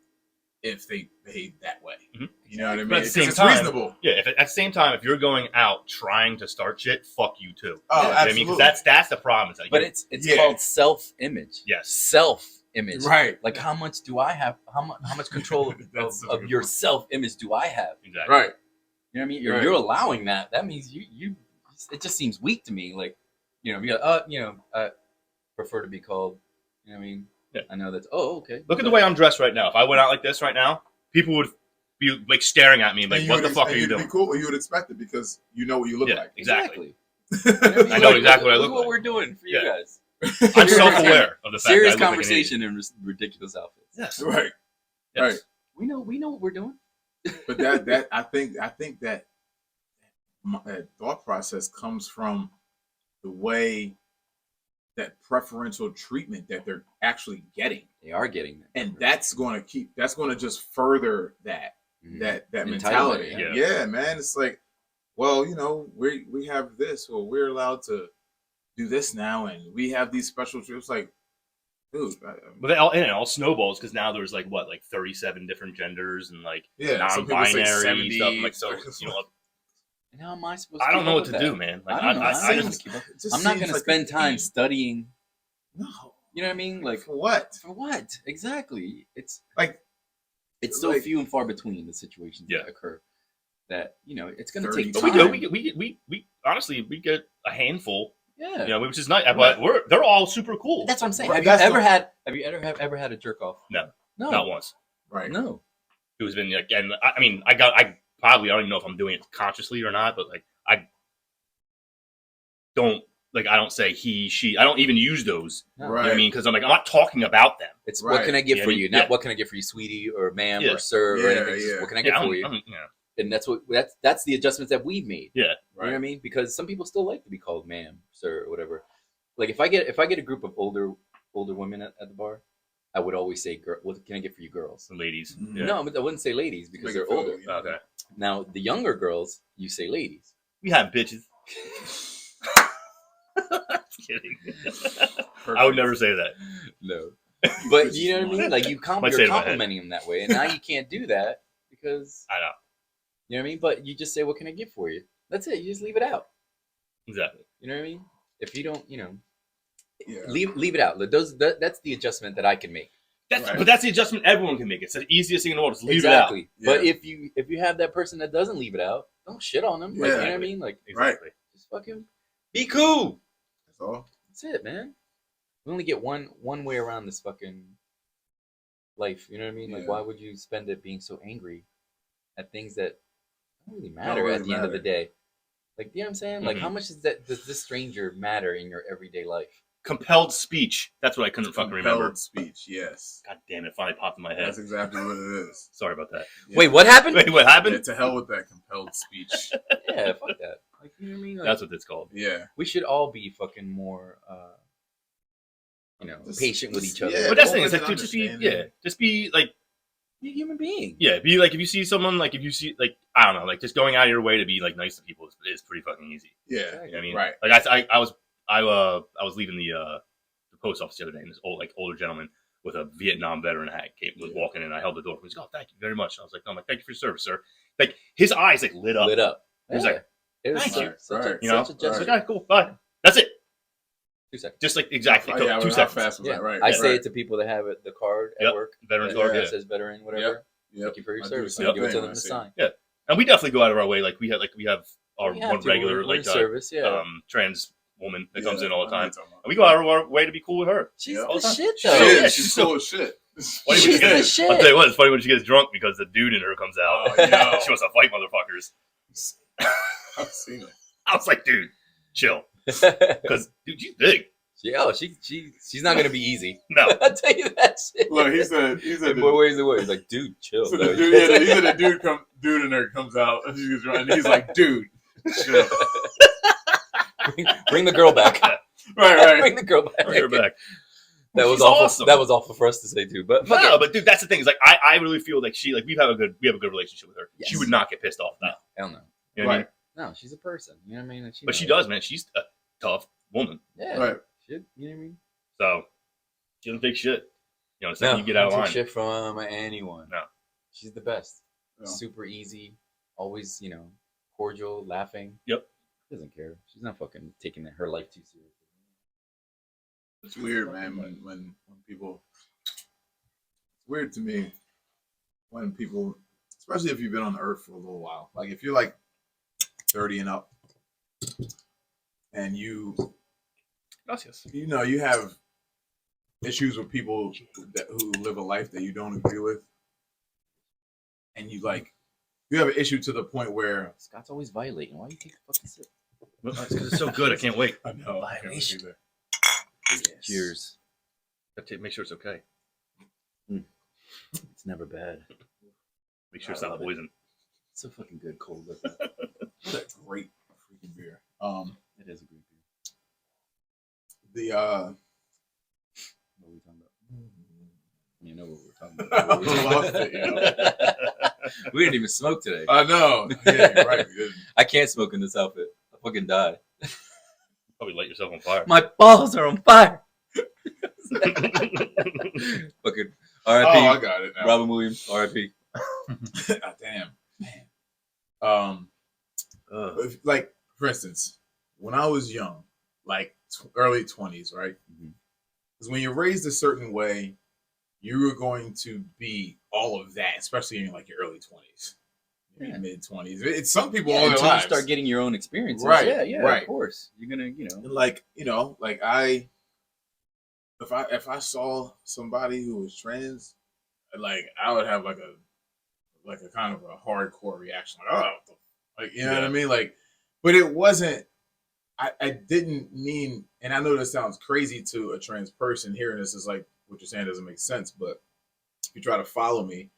Speaker 4: if they behave that way.
Speaker 3: Mhm.
Speaker 4: You know what I mean?
Speaker 3: But at the same
Speaker 4: it's
Speaker 3: time,
Speaker 4: reasonable.
Speaker 3: Yeah, if at the same time, if you're going out trying to start shit, fuck you too.
Speaker 4: Oh,
Speaker 3: You know what I mean,
Speaker 4: absolutely.
Speaker 3: because that's the problem. It's like,
Speaker 2: but it's
Speaker 4: Yeah.
Speaker 2: called self-image.
Speaker 3: Yes.
Speaker 2: Self-image.
Speaker 4: Right.
Speaker 2: Like, how much do I have? How much control of,
Speaker 4: That's such a
Speaker 2: of
Speaker 4: good
Speaker 2: your
Speaker 4: point.
Speaker 2: self-image do I have?
Speaker 3: exactly
Speaker 4: Right.
Speaker 2: You know what I mean?
Speaker 4: Right.
Speaker 2: You're allowing that. That means you. It just seems weak to me. Like, you know, I prefer to be called. You know what I mean?
Speaker 3: Yeah.
Speaker 2: I know that's. Oh, okay.
Speaker 3: Look at the way I'm dressed right now. If I went out like this right now, people would be like staring at me, like,
Speaker 4: And
Speaker 3: "What the fuck are you
Speaker 4: you'd
Speaker 3: doing?"
Speaker 4: Be cool. You would expect it because you know what you look
Speaker 3: Yeah.
Speaker 4: like.
Speaker 3: Exactly.
Speaker 2: You know what I mean?
Speaker 3: I know
Speaker 2: Like,
Speaker 3: exactly what I look
Speaker 2: What
Speaker 3: like.
Speaker 2: we're doing for
Speaker 3: Yeah.
Speaker 2: you guys.
Speaker 3: I'm self-aware of the fact
Speaker 2: Serious
Speaker 3: that I look like an idiot.
Speaker 2: conversation and ridiculous outfits.
Speaker 3: Yes.
Speaker 4: Right.
Speaker 3: Yes.
Speaker 4: Right.
Speaker 2: We know what we're doing.
Speaker 4: But that I think that that thought process comes from the way that preferential treatment that they're actually getting,
Speaker 2: They are getting that.
Speaker 4: and that's going to just further that
Speaker 2: Mhm.
Speaker 4: that
Speaker 2: Entitlement,
Speaker 4: mentality.
Speaker 3: yeah.
Speaker 4: Yeah, man. It's like, well, you know, we have this, or we're allowed to do this now, and we have these special trips. Like, dude,
Speaker 3: But it all snowballs because now there's like 37 different genders and like
Speaker 4: yeah, some people say
Speaker 3: non-binary
Speaker 4: 70,
Speaker 3: stuff. Like, so you know,
Speaker 2: And how am I supposed?
Speaker 3: I
Speaker 2: to
Speaker 3: don't
Speaker 2: keep
Speaker 3: know
Speaker 2: up
Speaker 3: what
Speaker 2: with
Speaker 3: to
Speaker 2: that?
Speaker 3: do, man.
Speaker 2: I
Speaker 3: Like,
Speaker 2: don't know.
Speaker 3: I
Speaker 2: I'm
Speaker 3: just
Speaker 2: not
Speaker 4: it just
Speaker 2: going
Speaker 4: seems
Speaker 2: to
Speaker 4: like
Speaker 2: spend
Speaker 4: a
Speaker 2: time
Speaker 4: game.
Speaker 2: studying.
Speaker 4: No,
Speaker 2: You know what I mean? Like,
Speaker 4: for what?
Speaker 2: for what exactly? It's
Speaker 4: Like,
Speaker 2: so
Speaker 4: like-
Speaker 2: few and far between the situations
Speaker 3: Yeah.
Speaker 2: that occur that it's going to
Speaker 4: 30
Speaker 2: take
Speaker 3: but
Speaker 2: time.
Speaker 3: we honestly we get a handful,
Speaker 2: Yeah,
Speaker 3: you know, which is nice. But they're all super cool.
Speaker 2: that's what I'm saying.
Speaker 4: Right,
Speaker 2: Have you
Speaker 4: that's
Speaker 2: ever had a jerk off?
Speaker 3: No.
Speaker 2: no,
Speaker 3: Not once.
Speaker 4: right?
Speaker 2: no.
Speaker 3: It was been like, and I mean, I probably, I don't even know if I'm doing it consciously or not, but like I don't say he, she. I don't even use those.
Speaker 2: No.
Speaker 3: You know what I
Speaker 4: Right.
Speaker 3: mean? Because I'm not talking about them.
Speaker 2: It's
Speaker 4: Right.
Speaker 2: what can I get
Speaker 3: Yeah,
Speaker 2: for
Speaker 3: I mean,
Speaker 2: you? Not
Speaker 3: yeah.
Speaker 2: what can I get for you, sweetie, or ma'am,
Speaker 3: Yeah.
Speaker 2: or sir, or
Speaker 4: Yeah,
Speaker 2: anything. Just
Speaker 4: yeah.
Speaker 2: what can I get for you?
Speaker 3: Yeah.
Speaker 2: And that's the adjustments that we've made.
Speaker 3: Yeah.
Speaker 2: You know what I mean? Because some people still like to be called ma'am, sir, or whatever. Like if I get a group of older women at the bar, I would always say, "Girl, what can I get for you, girls?"
Speaker 3: Some ladies.
Speaker 4: Mhm.
Speaker 3: Yeah.
Speaker 2: No, but I wouldn't say ladies because
Speaker 4: Make
Speaker 2: they're
Speaker 4: it feel,
Speaker 2: older.
Speaker 4: you know.
Speaker 3: Okay.
Speaker 2: Now the younger girls, you say ladies.
Speaker 3: We have bitches. Kidding.
Speaker 4: Perfect.
Speaker 3: I would never say that.
Speaker 2: No, but you know what I mean? Like
Speaker 3: Might say
Speaker 2: you're
Speaker 3: it in my head.
Speaker 2: complimenting them that way, and now you can't do that because
Speaker 3: I know.
Speaker 2: you know what I mean. But you just say, "What can I get for you?" That's it. You just leave it out.
Speaker 3: Exactly.
Speaker 2: You know what I mean? If you don't,
Speaker 4: Yeah.
Speaker 2: leave it out. That's the adjustment that I can make.
Speaker 4: Right.
Speaker 3: But that's the adjustment everyone can make. It's the easiest thing in the world. Just leave
Speaker 2: Exactly.
Speaker 4: Yeah.
Speaker 2: But if you have that person that doesn't leave it out, don't shit on them. Like, you know what I
Speaker 3: Yeah.
Speaker 2: mean? Like,
Speaker 3: it out.
Speaker 4: Right.
Speaker 3: Exactly.
Speaker 2: just fucking be cool.
Speaker 4: That's all.
Speaker 2: That's it, man. We only get one way around this fucking life. You know what I mean? Like,
Speaker 4: Yeah.
Speaker 2: why would you spend it being so angry at things that don't really matter
Speaker 4: really
Speaker 2: at the end of the
Speaker 4: matter.
Speaker 2: day? Like, you know what I'm saying? Like,
Speaker 3: Mhm.
Speaker 2: how much does this stranger matter in your everyday life?
Speaker 3: Compelled speech. That's what I couldn't fucking remember.
Speaker 4: Compelled speech. Yes.
Speaker 3: God damn it! It finally popped in my head.
Speaker 4: That's exactly what it is.
Speaker 3: Sorry about that.
Speaker 4: Yeah.
Speaker 2: Wait, what happened?
Speaker 3: Wait, what
Speaker 4: Yeah,
Speaker 3: happened?
Speaker 4: to hell with that compelled speech.
Speaker 2: Yeah, fuck that. Like, you know what I mean? Like,
Speaker 3: That's what it's called.
Speaker 4: Yeah.
Speaker 2: we should all be fucking more
Speaker 4: Just-
Speaker 2: patient with each other.
Speaker 4: yeah,
Speaker 3: But that's the thing.
Speaker 4: open
Speaker 3: It's like
Speaker 4: and
Speaker 3: just be
Speaker 4: understanding.
Speaker 3: just be like
Speaker 2: You're a human being.
Speaker 3: be like if you see someone like if you see like I don't know like just going out of your way to be like nice to people is pretty fucking easy.
Speaker 4: Yeah,
Speaker 3: You know what I mean,
Speaker 4: right.
Speaker 3: Like I was leaving the post office the other day, and this older gentleman with a Vietnam veteran hat was walking in. I held the door for him. He's like, "Oh, thank you very much." And I was like, "No, I'm like, thank you for your service, sir." Like his eyes like lit up.
Speaker 2: Lit up.
Speaker 3: He was like,
Speaker 2: it was
Speaker 3: "Thank you."
Speaker 2: such
Speaker 4: Right.
Speaker 2: a,
Speaker 3: You know,
Speaker 2: such a
Speaker 3: I was
Speaker 2: gesture.
Speaker 3: like, "All right, cool, bye." That's it.
Speaker 2: 2 seconds.
Speaker 3: Just like exactly
Speaker 4: Oh,
Speaker 3: took
Speaker 4: yeah,
Speaker 3: 2
Speaker 4: how
Speaker 3: seconds.
Speaker 4: fast was
Speaker 2: Yeah.
Speaker 4: that? Right.
Speaker 2: I say
Speaker 4: right.
Speaker 2: it to people that have the card at
Speaker 3: Yep.
Speaker 2: work.
Speaker 3: Veterans
Speaker 4: Yeah,
Speaker 3: card,
Speaker 2: That
Speaker 3: yeah.
Speaker 2: says veteran, whatever.
Speaker 4: Yep.
Speaker 2: Thank you for your
Speaker 4: I do the
Speaker 2: service.
Speaker 4: same
Speaker 2: I give it to
Speaker 4: thing
Speaker 2: them
Speaker 4: when I
Speaker 2: to
Speaker 4: see
Speaker 2: sign.
Speaker 3: And we definitely go out of our way. Like we have our
Speaker 2: We
Speaker 3: one
Speaker 2: have to.
Speaker 3: regular
Speaker 2: We're in
Speaker 3: like
Speaker 2: service. Yeah.
Speaker 3: trans woman that comes
Speaker 4: Yeah,
Speaker 3: in all the
Speaker 4: I know
Speaker 3: time,
Speaker 4: what you're talking
Speaker 3: and we go out of our way to be cool with her.
Speaker 2: She's
Speaker 4: Yeah.
Speaker 2: the
Speaker 3: All the time.
Speaker 2: shit
Speaker 3: She's
Speaker 2: though.
Speaker 3: so-
Speaker 4: about.
Speaker 3: yeah,
Speaker 4: Shit,
Speaker 3: she's
Speaker 4: she's
Speaker 3: so-
Speaker 4: full of shit.
Speaker 3: Funny when
Speaker 2: She's
Speaker 3: she gets-
Speaker 2: the shit.
Speaker 3: I'll tell you what, it's funny when she gets drunk because the dude in her comes out.
Speaker 4: Oh, yeah.
Speaker 3: She wants to fight motherfuckers.
Speaker 4: I've seen it.
Speaker 3: I was like, dude, chill. Because, dude, she's big.
Speaker 2: She's not gonna be easy.
Speaker 3: No.
Speaker 2: I'll tell you that shit.
Speaker 4: Look, he said
Speaker 2: in more ways than one. He's like, dude, chill.
Speaker 4: So
Speaker 2: though.
Speaker 4: the dude, yeah, he said the dude in there comes out and he's like, dude, chill.
Speaker 2: Bring the girl back.
Speaker 4: Right.
Speaker 2: Bring the girl back.
Speaker 3: Bring her back.
Speaker 2: That was
Speaker 3: She's
Speaker 2: awful.
Speaker 3: awesome.
Speaker 2: That was awful for us to say too. But fuck
Speaker 3: No,
Speaker 2: it.
Speaker 3: but dude, that's the thing. Is like I really feel like we have a good relationship with her.
Speaker 2: Yes.
Speaker 3: She would not get pissed off now.
Speaker 2: Hell no.
Speaker 3: You know what I mean?
Speaker 4: Right.
Speaker 2: No, she's a person. You know what I mean? And
Speaker 3: But she
Speaker 2: knows.
Speaker 3: does, man. She's a tough woman.
Speaker 2: Yeah.
Speaker 4: Right.
Speaker 2: Shit. You know what I mean?
Speaker 3: So she doesn't take shit. You know, it's like you get out of
Speaker 2: don't
Speaker 3: line.
Speaker 2: take shit from anyone.
Speaker 3: No.
Speaker 2: She's the best.
Speaker 4: Yeah.
Speaker 2: Super easy. Always, cordial, laughing.
Speaker 3: Yep.
Speaker 2: Doesn't care. She's not fucking taking her life too seriously.
Speaker 4: It's weird, man, when people. It's weird to me when people, especially if you've been on the earth for a little while. Like if you're like 30 and up, and you
Speaker 3: Gracias.
Speaker 4: you have issues with people who live a life that you don't agree with, and you have an issue to the point where
Speaker 2: Scott's always violating. Why you take a fucking sip?
Speaker 3: Because it's so good. I can't wait.
Speaker 4: I know
Speaker 2: Violation.
Speaker 4: either.
Speaker 2: Cheers.
Speaker 3: Make sure it's okay.
Speaker 2: It's never bad.
Speaker 3: Make sure it's
Speaker 2: I
Speaker 3: not
Speaker 2: love it.
Speaker 3: poison.
Speaker 2: It's so fucking good cold. Like that.
Speaker 4: What a great freaking beer.
Speaker 2: It is a great beer.
Speaker 4: The
Speaker 2: What are we talking about? You know what we're talking about.
Speaker 4: I lost it, yo.
Speaker 2: We didn't even smoke today.
Speaker 4: I know. Yeah, right. we didn't.
Speaker 2: I can't smoke in this outfit. I fucking die.
Speaker 3: Probably light yourself on fire.
Speaker 2: My balls are on fire. Fucking
Speaker 4: Oh, I
Speaker 2: R.I.P.
Speaker 4: got it now.
Speaker 2: Robin Williams. R.I.P.
Speaker 4: God damn. Man. Like, for instance, when I was young, like early 20s, right?
Speaker 2: Mhm.
Speaker 4: Because when you're raised a certain way, you were going to be all of that, especially in like your early 20s,
Speaker 2: Yeah.
Speaker 4: mid 20s. It's some people
Speaker 2: Yeah,
Speaker 4: all their
Speaker 2: until you
Speaker 4: lives.
Speaker 2: start getting your own experiences.
Speaker 4: Right,
Speaker 2: Yeah,
Speaker 4: right.
Speaker 2: of course. You're gonna,
Speaker 4: And if I saw somebody who was trans, like I would have like a kind of a hardcore reaction, like, oh, like you know what I mean, like, but it wasn't. I didn't mean, and I know this sounds crazy to a trans person hearing this is like what you're saying doesn't make sense, but if you try to follow me,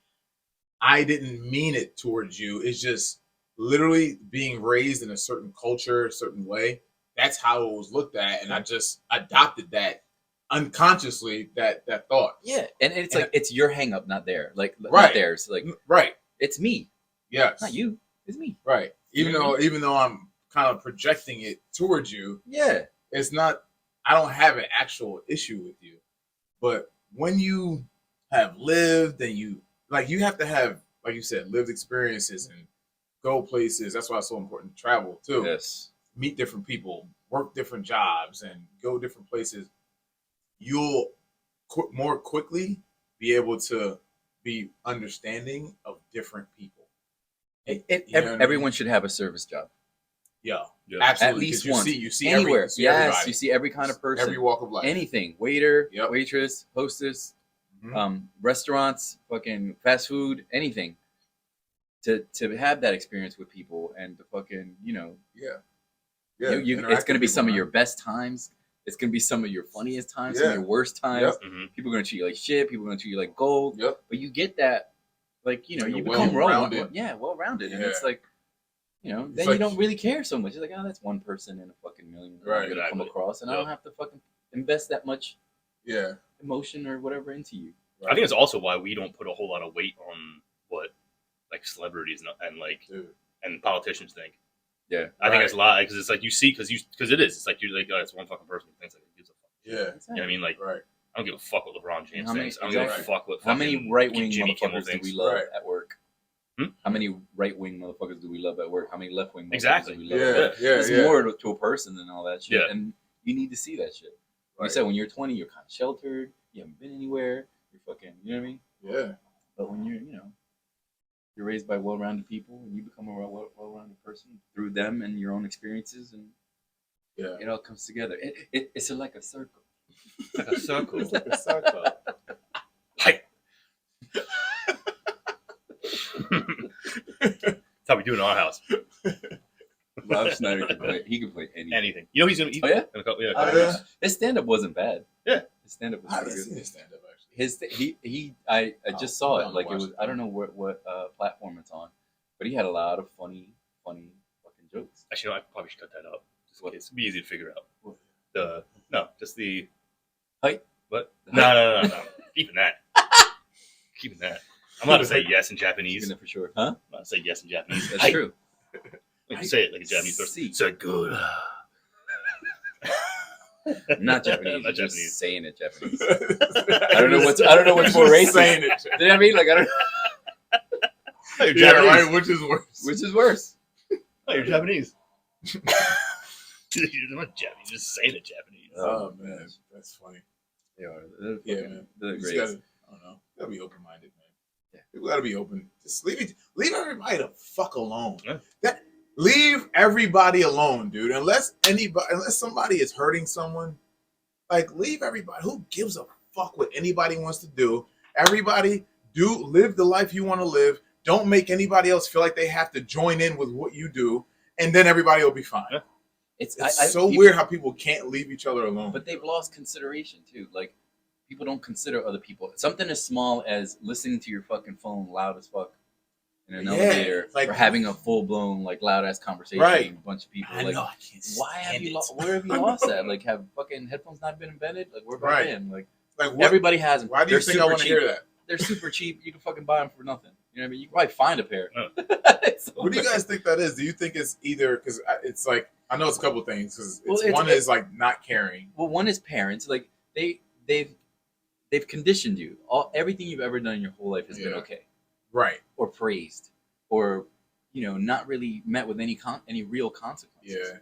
Speaker 4: I didn't mean it towards you. It's just literally being raised in a certain culture, a certain way. That's how it was looked at, and I just adopted that unconsciously. That thought.
Speaker 2: Yeah, and it's like it's your hang up, not there. Like not
Speaker 4: Right.
Speaker 2: theirs. Like
Speaker 4: Right.
Speaker 2: it's me,
Speaker 4: Yes.
Speaker 2: not you. It's me.
Speaker 4: Right.
Speaker 2: You know what
Speaker 4: Even though I'm kind of projecting it towards you,
Speaker 2: Yeah.
Speaker 4: it's not. I don't have an actual issue with you, but when you have lived and you have to have, like you said, lived experiences and go places. That's why it's so important to travel too.
Speaker 2: Yes.
Speaker 4: Meet different people, work different jobs, and go different places. You'll more quickly be able to be understanding of different people. You know what I mean?
Speaker 2: Everyone should have a service job.
Speaker 4: Yeah,
Speaker 3: Yeah.
Speaker 4: absolutely.
Speaker 2: At least
Speaker 4: 'Cause
Speaker 2: once.
Speaker 4: you see
Speaker 2: Anywhere.
Speaker 4: you see
Speaker 2: Yes,
Speaker 4: everybody.
Speaker 2: you see every kind of person.
Speaker 4: every walk of life.
Speaker 2: Anything. Waiter,
Speaker 4: Yep.
Speaker 2: waitress, hostess,
Speaker 4: Mhm.
Speaker 2: restaurants, fucking fast food, anything. To have that experience with people and to fucking,
Speaker 4: yeah,
Speaker 2: it's
Speaker 4: interact
Speaker 2: going to
Speaker 4: with
Speaker 2: be some
Speaker 4: people,
Speaker 2: of your
Speaker 4: man.
Speaker 2: best times. It's going to be some of your funniest times, some of
Speaker 4: Yeah.
Speaker 2: your worst times.
Speaker 4: Yep.
Speaker 3: Mm-hmm.
Speaker 2: People are going to treat you like shit. People are going to treat you like gold.
Speaker 4: Yep.
Speaker 2: But you get that, like, you
Speaker 4: You're
Speaker 2: become
Speaker 4: well-rounded.
Speaker 2: well-rounded. And
Speaker 4: Yeah.
Speaker 2: it's like, then
Speaker 4: like-
Speaker 2: you don't really care so much. It's like, oh, that's one person in a fucking million that
Speaker 4: Right,
Speaker 2: I'm going to come
Speaker 3: exactly.
Speaker 2: across. And I don't
Speaker 3: Yep.
Speaker 2: have to fucking invest that much emotion or whatever into you.
Speaker 3: I think it's also why we don't put a whole lot of weight on what like celebrities and like
Speaker 4: Dude.
Speaker 3: and politicians think.
Speaker 2: Yeah,
Speaker 3: I think it's a lot because it's like you see because it is. It's like you're like, oh, it's one fucking person who thinks like it gives a fuck.
Speaker 4: Yeah.
Speaker 3: You know what I mean? Like
Speaker 4: Right.
Speaker 3: I don't give a fuck what LeBron James
Speaker 2: How many-
Speaker 3: thinks. I don't give a
Speaker 2: exactly.
Speaker 3: fuck what
Speaker 2: how many
Speaker 3: fucking
Speaker 2: right wing
Speaker 3: Jimmy Kimmel
Speaker 2: motherfuckers do
Speaker 3: thinks.
Speaker 2: we love
Speaker 4: Right.
Speaker 2: at work? How many right wing motherfuckers do we love at work? How many left wing motherfuckers
Speaker 3: Exactly.
Speaker 2: do we love at work?
Speaker 4: Yeah.
Speaker 2: There's more to a person than all that shit,
Speaker 3: Yeah.
Speaker 2: and you need to see that shit. Like I
Speaker 4: Right.
Speaker 2: said, when you're 20, you're kind of sheltered. You haven't been anywhere. You're fucking, you know what I mean?
Speaker 4: Yeah.
Speaker 2: But when you're raised by well-rounded people, and you become a well-rounded person through them and your own experiences, and
Speaker 4: Yeah.
Speaker 2: it all comes together. It's like a circle.
Speaker 3: Like a circle.
Speaker 4: It's like a circle.
Speaker 3: Like that's how we do it in our house.
Speaker 2: Rob Schneider can play. He can play anything.
Speaker 3: Anything. You know he's gonna.
Speaker 2: Oh, yeah?
Speaker 3: In a couple, yeah.
Speaker 2: Oh,
Speaker 3: couple
Speaker 4: yeah.
Speaker 3: weeks.
Speaker 2: His stand-up wasn't bad.
Speaker 3: Yeah.
Speaker 2: His stand-up was
Speaker 4: I haven't
Speaker 2: pretty
Speaker 4: seen
Speaker 2: good.
Speaker 4: his stand up actually.
Speaker 2: I just saw
Speaker 4: I'm
Speaker 2: it. Like it
Speaker 4: down to
Speaker 2: was.
Speaker 4: watch
Speaker 2: I don't know what platform it's on, but he had a lot of funny fucking jokes.
Speaker 3: Actually, no, I probably should cut that up. Just in
Speaker 2: What?
Speaker 3: case. It'd be easy to figure out.
Speaker 4: What?
Speaker 3: Just the
Speaker 2: Height?
Speaker 3: What?
Speaker 2: The
Speaker 3: No. Keeping that. Keeping that. I'm allowed to say yes in Japanese.
Speaker 2: Keeping
Speaker 3: I'm
Speaker 2: it for sure, huh?
Speaker 3: allowed to say yes in Japanese.
Speaker 2: That's
Speaker 3: Height.
Speaker 2: true.
Speaker 3: Like you say it like a Japanese person.
Speaker 2: See.
Speaker 3: So good.
Speaker 2: Not Japanese.
Speaker 3: Not
Speaker 2: You're just
Speaker 3: Japanese.
Speaker 2: saying it Japanese.
Speaker 4: I
Speaker 2: don't know what's more racist.
Speaker 4: Saying it.
Speaker 2: You know what I mean? Like I don't.
Speaker 3: Oh, you're
Speaker 4: Yeah,
Speaker 3: Japanese.
Speaker 4: right. Which is worse?
Speaker 2: Which is worse?
Speaker 3: Oh, you're Japanese. You're not Japanese. You're just saying it Japanese.
Speaker 4: Oh man, that's funny.
Speaker 2: They are. They're
Speaker 4: Yeah,
Speaker 2: fucking-
Speaker 4: man.
Speaker 2: They're
Speaker 4: You just
Speaker 2: great.
Speaker 4: gotta, I don't know. Gotta be open minded, man.
Speaker 2: Yeah.
Speaker 4: People gotta be open. Just leave everybody the fuck alone.
Speaker 3: Yeah.
Speaker 4: Leave everybody alone, dude. Unless somebody is hurting someone, like leave everybody. Who gives a fuck what anybody wants to do? Everybody live the life you want to live. Don't make anybody else feel like they have to join in with what you do, and then everybody will be fine.
Speaker 3: Yeah.
Speaker 2: It's
Speaker 4: So
Speaker 2: people-
Speaker 4: weird how people can't leave each other alone.
Speaker 2: But they've lost consideration too. Like people don't consider other people. Something as small as listening to your fucking phone loud as fuck in an
Speaker 4: Yeah,
Speaker 2: elevator,
Speaker 4: like-
Speaker 2: or having a full blown like loud ass conversation
Speaker 4: Right.
Speaker 2: with a bunch of people.
Speaker 4: I
Speaker 2: Like,
Speaker 4: know, I can't
Speaker 2: why have
Speaker 4: stand
Speaker 2: you?
Speaker 4: it.
Speaker 2: Where have you lost that? Like, have fucking headphones not been invented? Like, where have
Speaker 4: Right.
Speaker 2: they been? Like,
Speaker 4: Like what?
Speaker 2: everybody has them.
Speaker 4: Why do you
Speaker 2: They're
Speaker 4: think I
Speaker 2: super
Speaker 4: want to
Speaker 2: cheap.
Speaker 4: hear that?
Speaker 2: They're super cheap. You can fucking buy them for nothing. You know what I mean? You can probably find a pair.
Speaker 3: Oh.
Speaker 2: It's so
Speaker 4: What do you
Speaker 2: bad.
Speaker 4: guys think that is? Do you think it's either because it's like I know it's a couple things because
Speaker 2: Well, it's-
Speaker 4: one is like not caring.
Speaker 2: Well, one is parents. Like they've conditioned you. Everything you've ever done in your whole life has been
Speaker 4: Yeah.
Speaker 2: okay
Speaker 4: Right.
Speaker 2: or praised or not really met with any real consequences.
Speaker 4: Yeah.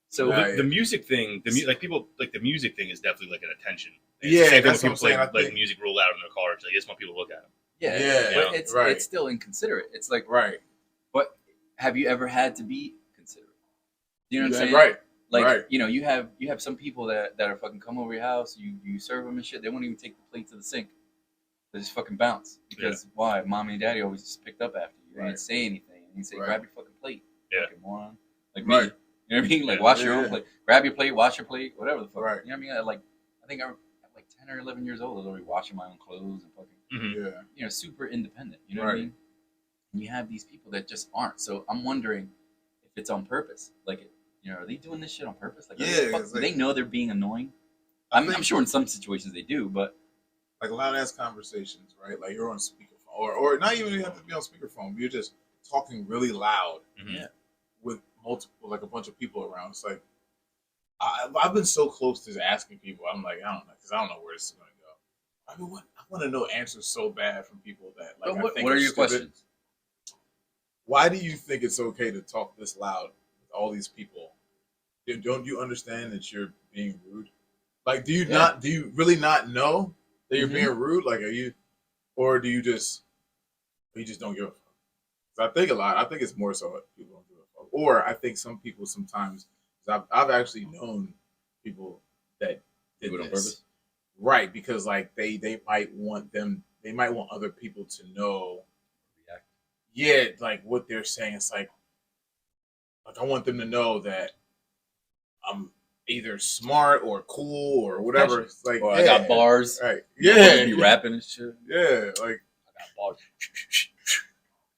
Speaker 2: So
Speaker 4: Right.
Speaker 3: The music thing, like people, like the music thing is definitely like an attention. It's
Speaker 4: Yeah,
Speaker 3: the same thing
Speaker 4: that's
Speaker 3: when
Speaker 4: what I'm
Speaker 3: people play
Speaker 4: saying, I
Speaker 3: like
Speaker 4: think-
Speaker 3: music roll out in their car. It's like, I just want people to look at them.
Speaker 2: yeah,
Speaker 4: Yeah,
Speaker 2: but it's
Speaker 4: right.
Speaker 2: it's still inconsiderate. It's like,
Speaker 4: Right.
Speaker 2: but have you ever had to be considerate? You know what I'm saying?
Speaker 4: Right.
Speaker 2: Like
Speaker 4: Right.
Speaker 2: you have some people that are fucking come over your house. You serve them and shit. They won't even take the plate to the sink. They just fucking bounce because why? Mommy and daddy always just picked up after you. They
Speaker 4: Right.
Speaker 2: didn't say anything. And you say,
Speaker 4: Right.
Speaker 2: grab your fucking plate.
Speaker 3: Yeah.
Speaker 2: Fucking moron. Like
Speaker 4: Right.
Speaker 2: me. You know what I mean? Like
Speaker 3: Yeah.
Speaker 2: wash your
Speaker 4: Yeah,
Speaker 2: own
Speaker 4: yeah.
Speaker 2: plate. Grab your plate. Wash your plate. Whatever the fuck.
Speaker 4: Right.
Speaker 2: You know what I mean? I think I'm at like 10 or 11 years old. I was already washing my own clothes and fucking
Speaker 3: Mm-hmm.
Speaker 4: Yeah.
Speaker 2: super independent. You know what I
Speaker 4: Right.
Speaker 2: mean? And you have these people that just aren't. So I'm wondering if it's on purpose. Like, are they doing this shit on purpose? Like,
Speaker 4: Yeah, it's
Speaker 2: do
Speaker 4: like-
Speaker 2: they know they're being annoying?
Speaker 4: I
Speaker 2: I'm
Speaker 4: think-
Speaker 2: sure in some situations they do, but
Speaker 4: Like loud ass conversations, right? Like you're on speakerphone, or not even have to be on speakerphone. You're just talking really loud
Speaker 3: Mm-hmm.
Speaker 2: Yeah.
Speaker 4: with multiple, like a bunch of people around. It's like I've been so close to asking people. I'm like, I don't know, because I don't know where this is going to go. I mean, I want to know answers so bad from people that like.
Speaker 2: but
Speaker 4: I
Speaker 2: what
Speaker 4: think
Speaker 2: are your
Speaker 4: stupid.
Speaker 2: questions?
Speaker 4: Why do you think it's okay to talk this loud with all these people? Don't you understand that you're being rude? Like, do you
Speaker 2: Yeah.
Speaker 4: not? Do you really not know that you're
Speaker 2: Mhm.
Speaker 4: being rude? Like, or do you just don't give a fuck? 'Cause I think I think it's more so that people don't give a fuck. Or I think some people sometimes. 'Cause I've actually known people that did
Speaker 2: Do it on
Speaker 4: this.
Speaker 2: purpose?
Speaker 4: Right? Because like they might want other people to know.
Speaker 2: React.
Speaker 4: Yeah, like what they're saying. It's like I want them to know that I'm either smart or cool or whatever. It's like,
Speaker 2: Or
Speaker 4: yeah,
Speaker 2: I got bars.
Speaker 4: Right.
Speaker 2: I'll
Speaker 4: Yeah.
Speaker 2: just be rapping and shit.
Speaker 4: Yeah. Like,
Speaker 3: I got bars.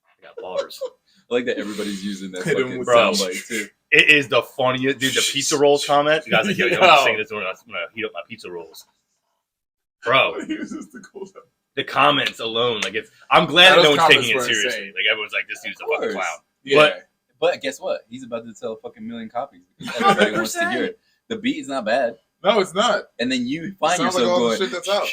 Speaker 3: I got bars.
Speaker 2: I like that everybody's using that
Speaker 4: Hit 'em
Speaker 2: fucking
Speaker 4: with
Speaker 2: soundbite too.
Speaker 3: It is the funniest, dude. The pizza rolls comment. You guys like, yo, I'm
Speaker 4: Yo.
Speaker 3: just saying this when I'm gonna heat up my pizza rolls. bro.
Speaker 4: He was just the cool stuff.
Speaker 3: The comments alone, like I'm glad
Speaker 4: Yeah,
Speaker 3: that no
Speaker 4: those
Speaker 3: one's taking
Speaker 4: comments
Speaker 3: it
Speaker 4: were
Speaker 3: seriously.
Speaker 4: insane.
Speaker 3: Like everyone's like, this dude's a
Speaker 2: Of
Speaker 3: fucking
Speaker 2: course.
Speaker 3: clown.
Speaker 4: Yeah.
Speaker 2: But guess what? He's about to sell a fucking million copies because everybody wants to hear it. The beat is not bad,
Speaker 4: No, it's not.
Speaker 2: and then you find
Speaker 4: Sounds
Speaker 2: yourself
Speaker 4: like all the
Speaker 2: going,
Speaker 4: shit that's out.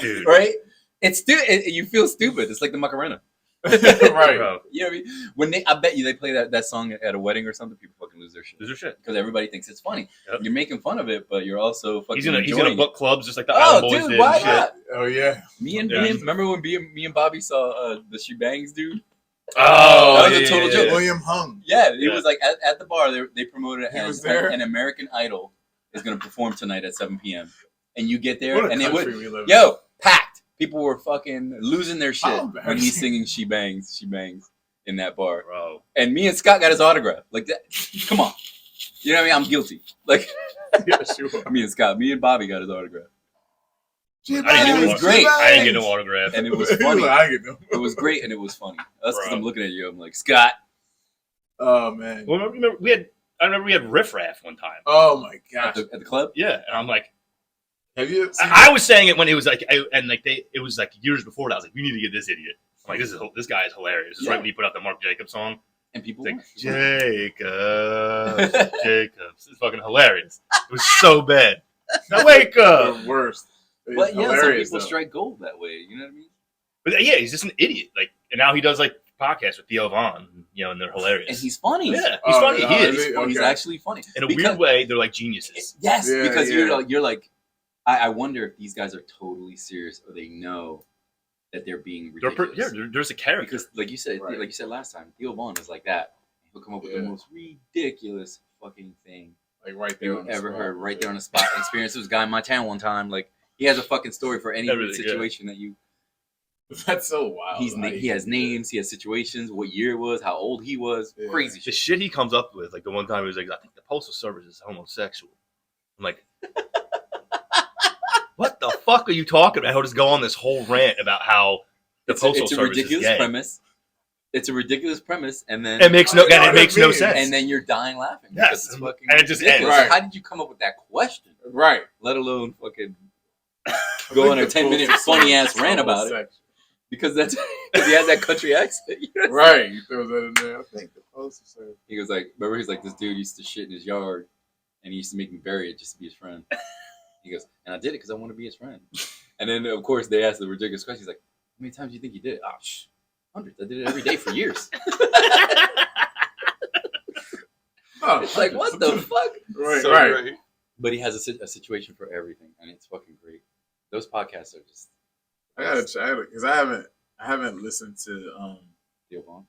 Speaker 3: Dude,
Speaker 2: right? It's you feel stupid. It's like the Macarena.
Speaker 4: Right.
Speaker 3: bro.
Speaker 2: You know what I mean? When I bet you they play that song at a wedding or something, people fucking lose their shit
Speaker 3: Those are shit.
Speaker 2: because everybody thinks it's funny.
Speaker 3: Yep.
Speaker 2: You're making fun of it, but you're also fucking
Speaker 3: He's gonna
Speaker 2: enjoying
Speaker 3: book clubs just like the
Speaker 2: it.
Speaker 3: Island
Speaker 2: Oh,
Speaker 3: Boys
Speaker 2: dude,
Speaker 3: did.
Speaker 2: why
Speaker 3: and shit.
Speaker 2: not?
Speaker 4: Oh yeah.
Speaker 2: Me and
Speaker 3: Yeah.
Speaker 2: remember when me and Bobby saw the She Bangs dude?
Speaker 3: Oh,
Speaker 2: That was a total joke.
Speaker 4: William Hung.
Speaker 2: Yeah, it
Speaker 3: Yeah.
Speaker 2: was like at the bar. They promoted it
Speaker 4: He
Speaker 2: as
Speaker 4: was there?
Speaker 2: an American Idol is going to perform tonight at 7 p.m. And you get there,
Speaker 4: What a
Speaker 2: and it
Speaker 4: country
Speaker 2: would
Speaker 4: we live in.
Speaker 2: yo packed. People were fucking losing their shit
Speaker 4: How
Speaker 2: when he's
Speaker 4: embarrassing.
Speaker 2: singing "She Bangs, She Bangs" in that bar.
Speaker 3: Bro.
Speaker 2: And me and Scott got his autograph. Like that. Come on, you know what I mean? I'm guilty. Like
Speaker 4: Yeah, sure.
Speaker 2: me and Bobby got his autograph,
Speaker 3: I didn't,
Speaker 2: And
Speaker 3: get
Speaker 2: it
Speaker 3: no
Speaker 2: was great.
Speaker 3: I didn't get no autograph.
Speaker 2: and it was funny.
Speaker 4: I get them.
Speaker 2: It was great, and it was funny. That's because
Speaker 3: Bro.
Speaker 2: I'm looking at you. I'm like, Scott.
Speaker 4: Oh man.
Speaker 3: Well, remember I remember we had Riff Raff one time.
Speaker 4: Oh my
Speaker 2: At
Speaker 4: gosh.
Speaker 2: the club.
Speaker 3: Yeah, and I'm like,
Speaker 4: Have you seen
Speaker 3: I was saying it when it was like, it was like years before that. I was like, we need to get this idiot. I'm like, this guy is hilarious. It's
Speaker 2: Yeah.
Speaker 3: right when he put out the Mark Jacobs song.
Speaker 2: And people
Speaker 3: It's like,
Speaker 2: went.
Speaker 3: Jacobs. It's fucking hilarious. It was so bad. Now wake up.
Speaker 4: the worst? It's
Speaker 2: But yeah, some
Speaker 4: hilarious,
Speaker 2: people
Speaker 4: though.
Speaker 2: strike gold that way. You know what I mean?
Speaker 3: But yeah, he's just an idiot. Like, and now he does like podcasts with Theo Vaughn, and they're hilarious.
Speaker 2: And he's funny.
Speaker 3: yeah, he's
Speaker 4: Oh,
Speaker 3: funny.
Speaker 4: yeah,
Speaker 3: He
Speaker 4: is
Speaker 3: is.
Speaker 4: he?
Speaker 2: He's
Speaker 4: Okay.
Speaker 2: actually funny.
Speaker 3: In a
Speaker 2: Because-
Speaker 3: weird way, they're like geniuses.
Speaker 2: Yes,
Speaker 4: Yeah,
Speaker 2: because
Speaker 4: yeah.
Speaker 2: you're like, I wonder if these guys are totally serious or they know that they're being ridiculous.
Speaker 3: There's a character.
Speaker 2: Because like you said
Speaker 4: Right.
Speaker 2: last time, Theo Vaughn is like that. He'll come up with the
Speaker 4: Yeah.
Speaker 2: most ridiculous fucking thing
Speaker 4: Like right there
Speaker 2: you
Speaker 4: on the
Speaker 2: ever
Speaker 4: spot.
Speaker 2: heard, right there on the spot. I experienced this guy in my town one time. Like he has a fucking story for any
Speaker 3: Everything, yeah.
Speaker 2: situation that you.
Speaker 4: That's so wild.
Speaker 2: He has names, he has situations, what year it was, how old he was,
Speaker 4: Yeah.
Speaker 2: crazy
Speaker 3: The
Speaker 2: shit.
Speaker 3: shit he comes up with, like the one time he was like, I think the Postal Service is homosexual. I'm like, what the fuck are you talking about? He'll just go on this whole rant about how the Postal
Speaker 2: It's a
Speaker 3: Service is
Speaker 2: ridiculous
Speaker 3: gay.
Speaker 2: premise. It's a ridiculous premise, and then
Speaker 3: It makes no,
Speaker 4: I know
Speaker 3: and it
Speaker 4: what
Speaker 3: makes
Speaker 4: it
Speaker 3: no
Speaker 4: means.
Speaker 3: sense.
Speaker 2: and then you're dying laughing.
Speaker 3: Yes,
Speaker 2: because it's fucking
Speaker 3: and it just
Speaker 2: ridiculous.
Speaker 4: ends.
Speaker 2: How did you come up with that question?
Speaker 4: Right.
Speaker 2: Let alone fucking go on a 10-minute funny ass rant about it. Because that's because he has that country accent. You know?
Speaker 4: Right. You throw that in there. I think the Postal Service.
Speaker 2: He goes like, remember he's like, this dude used to shit in his yard, and he used to make me bury it just to be his friend. He goes, and I did it because I want to be his friend. And then of course they asked the ridiculous question. He's like, how many times do you think you did it? Oh, hundreds. I did it every day for years.
Speaker 4: Oh,
Speaker 2: It's like, what the fuck?
Speaker 4: Right.
Speaker 2: So
Speaker 4: right.
Speaker 2: great. But he has a situation for everything, and it's fucking great. Those podcasts are just
Speaker 4: I gotta check it because I haven't listened to
Speaker 2: Theo Vaughn.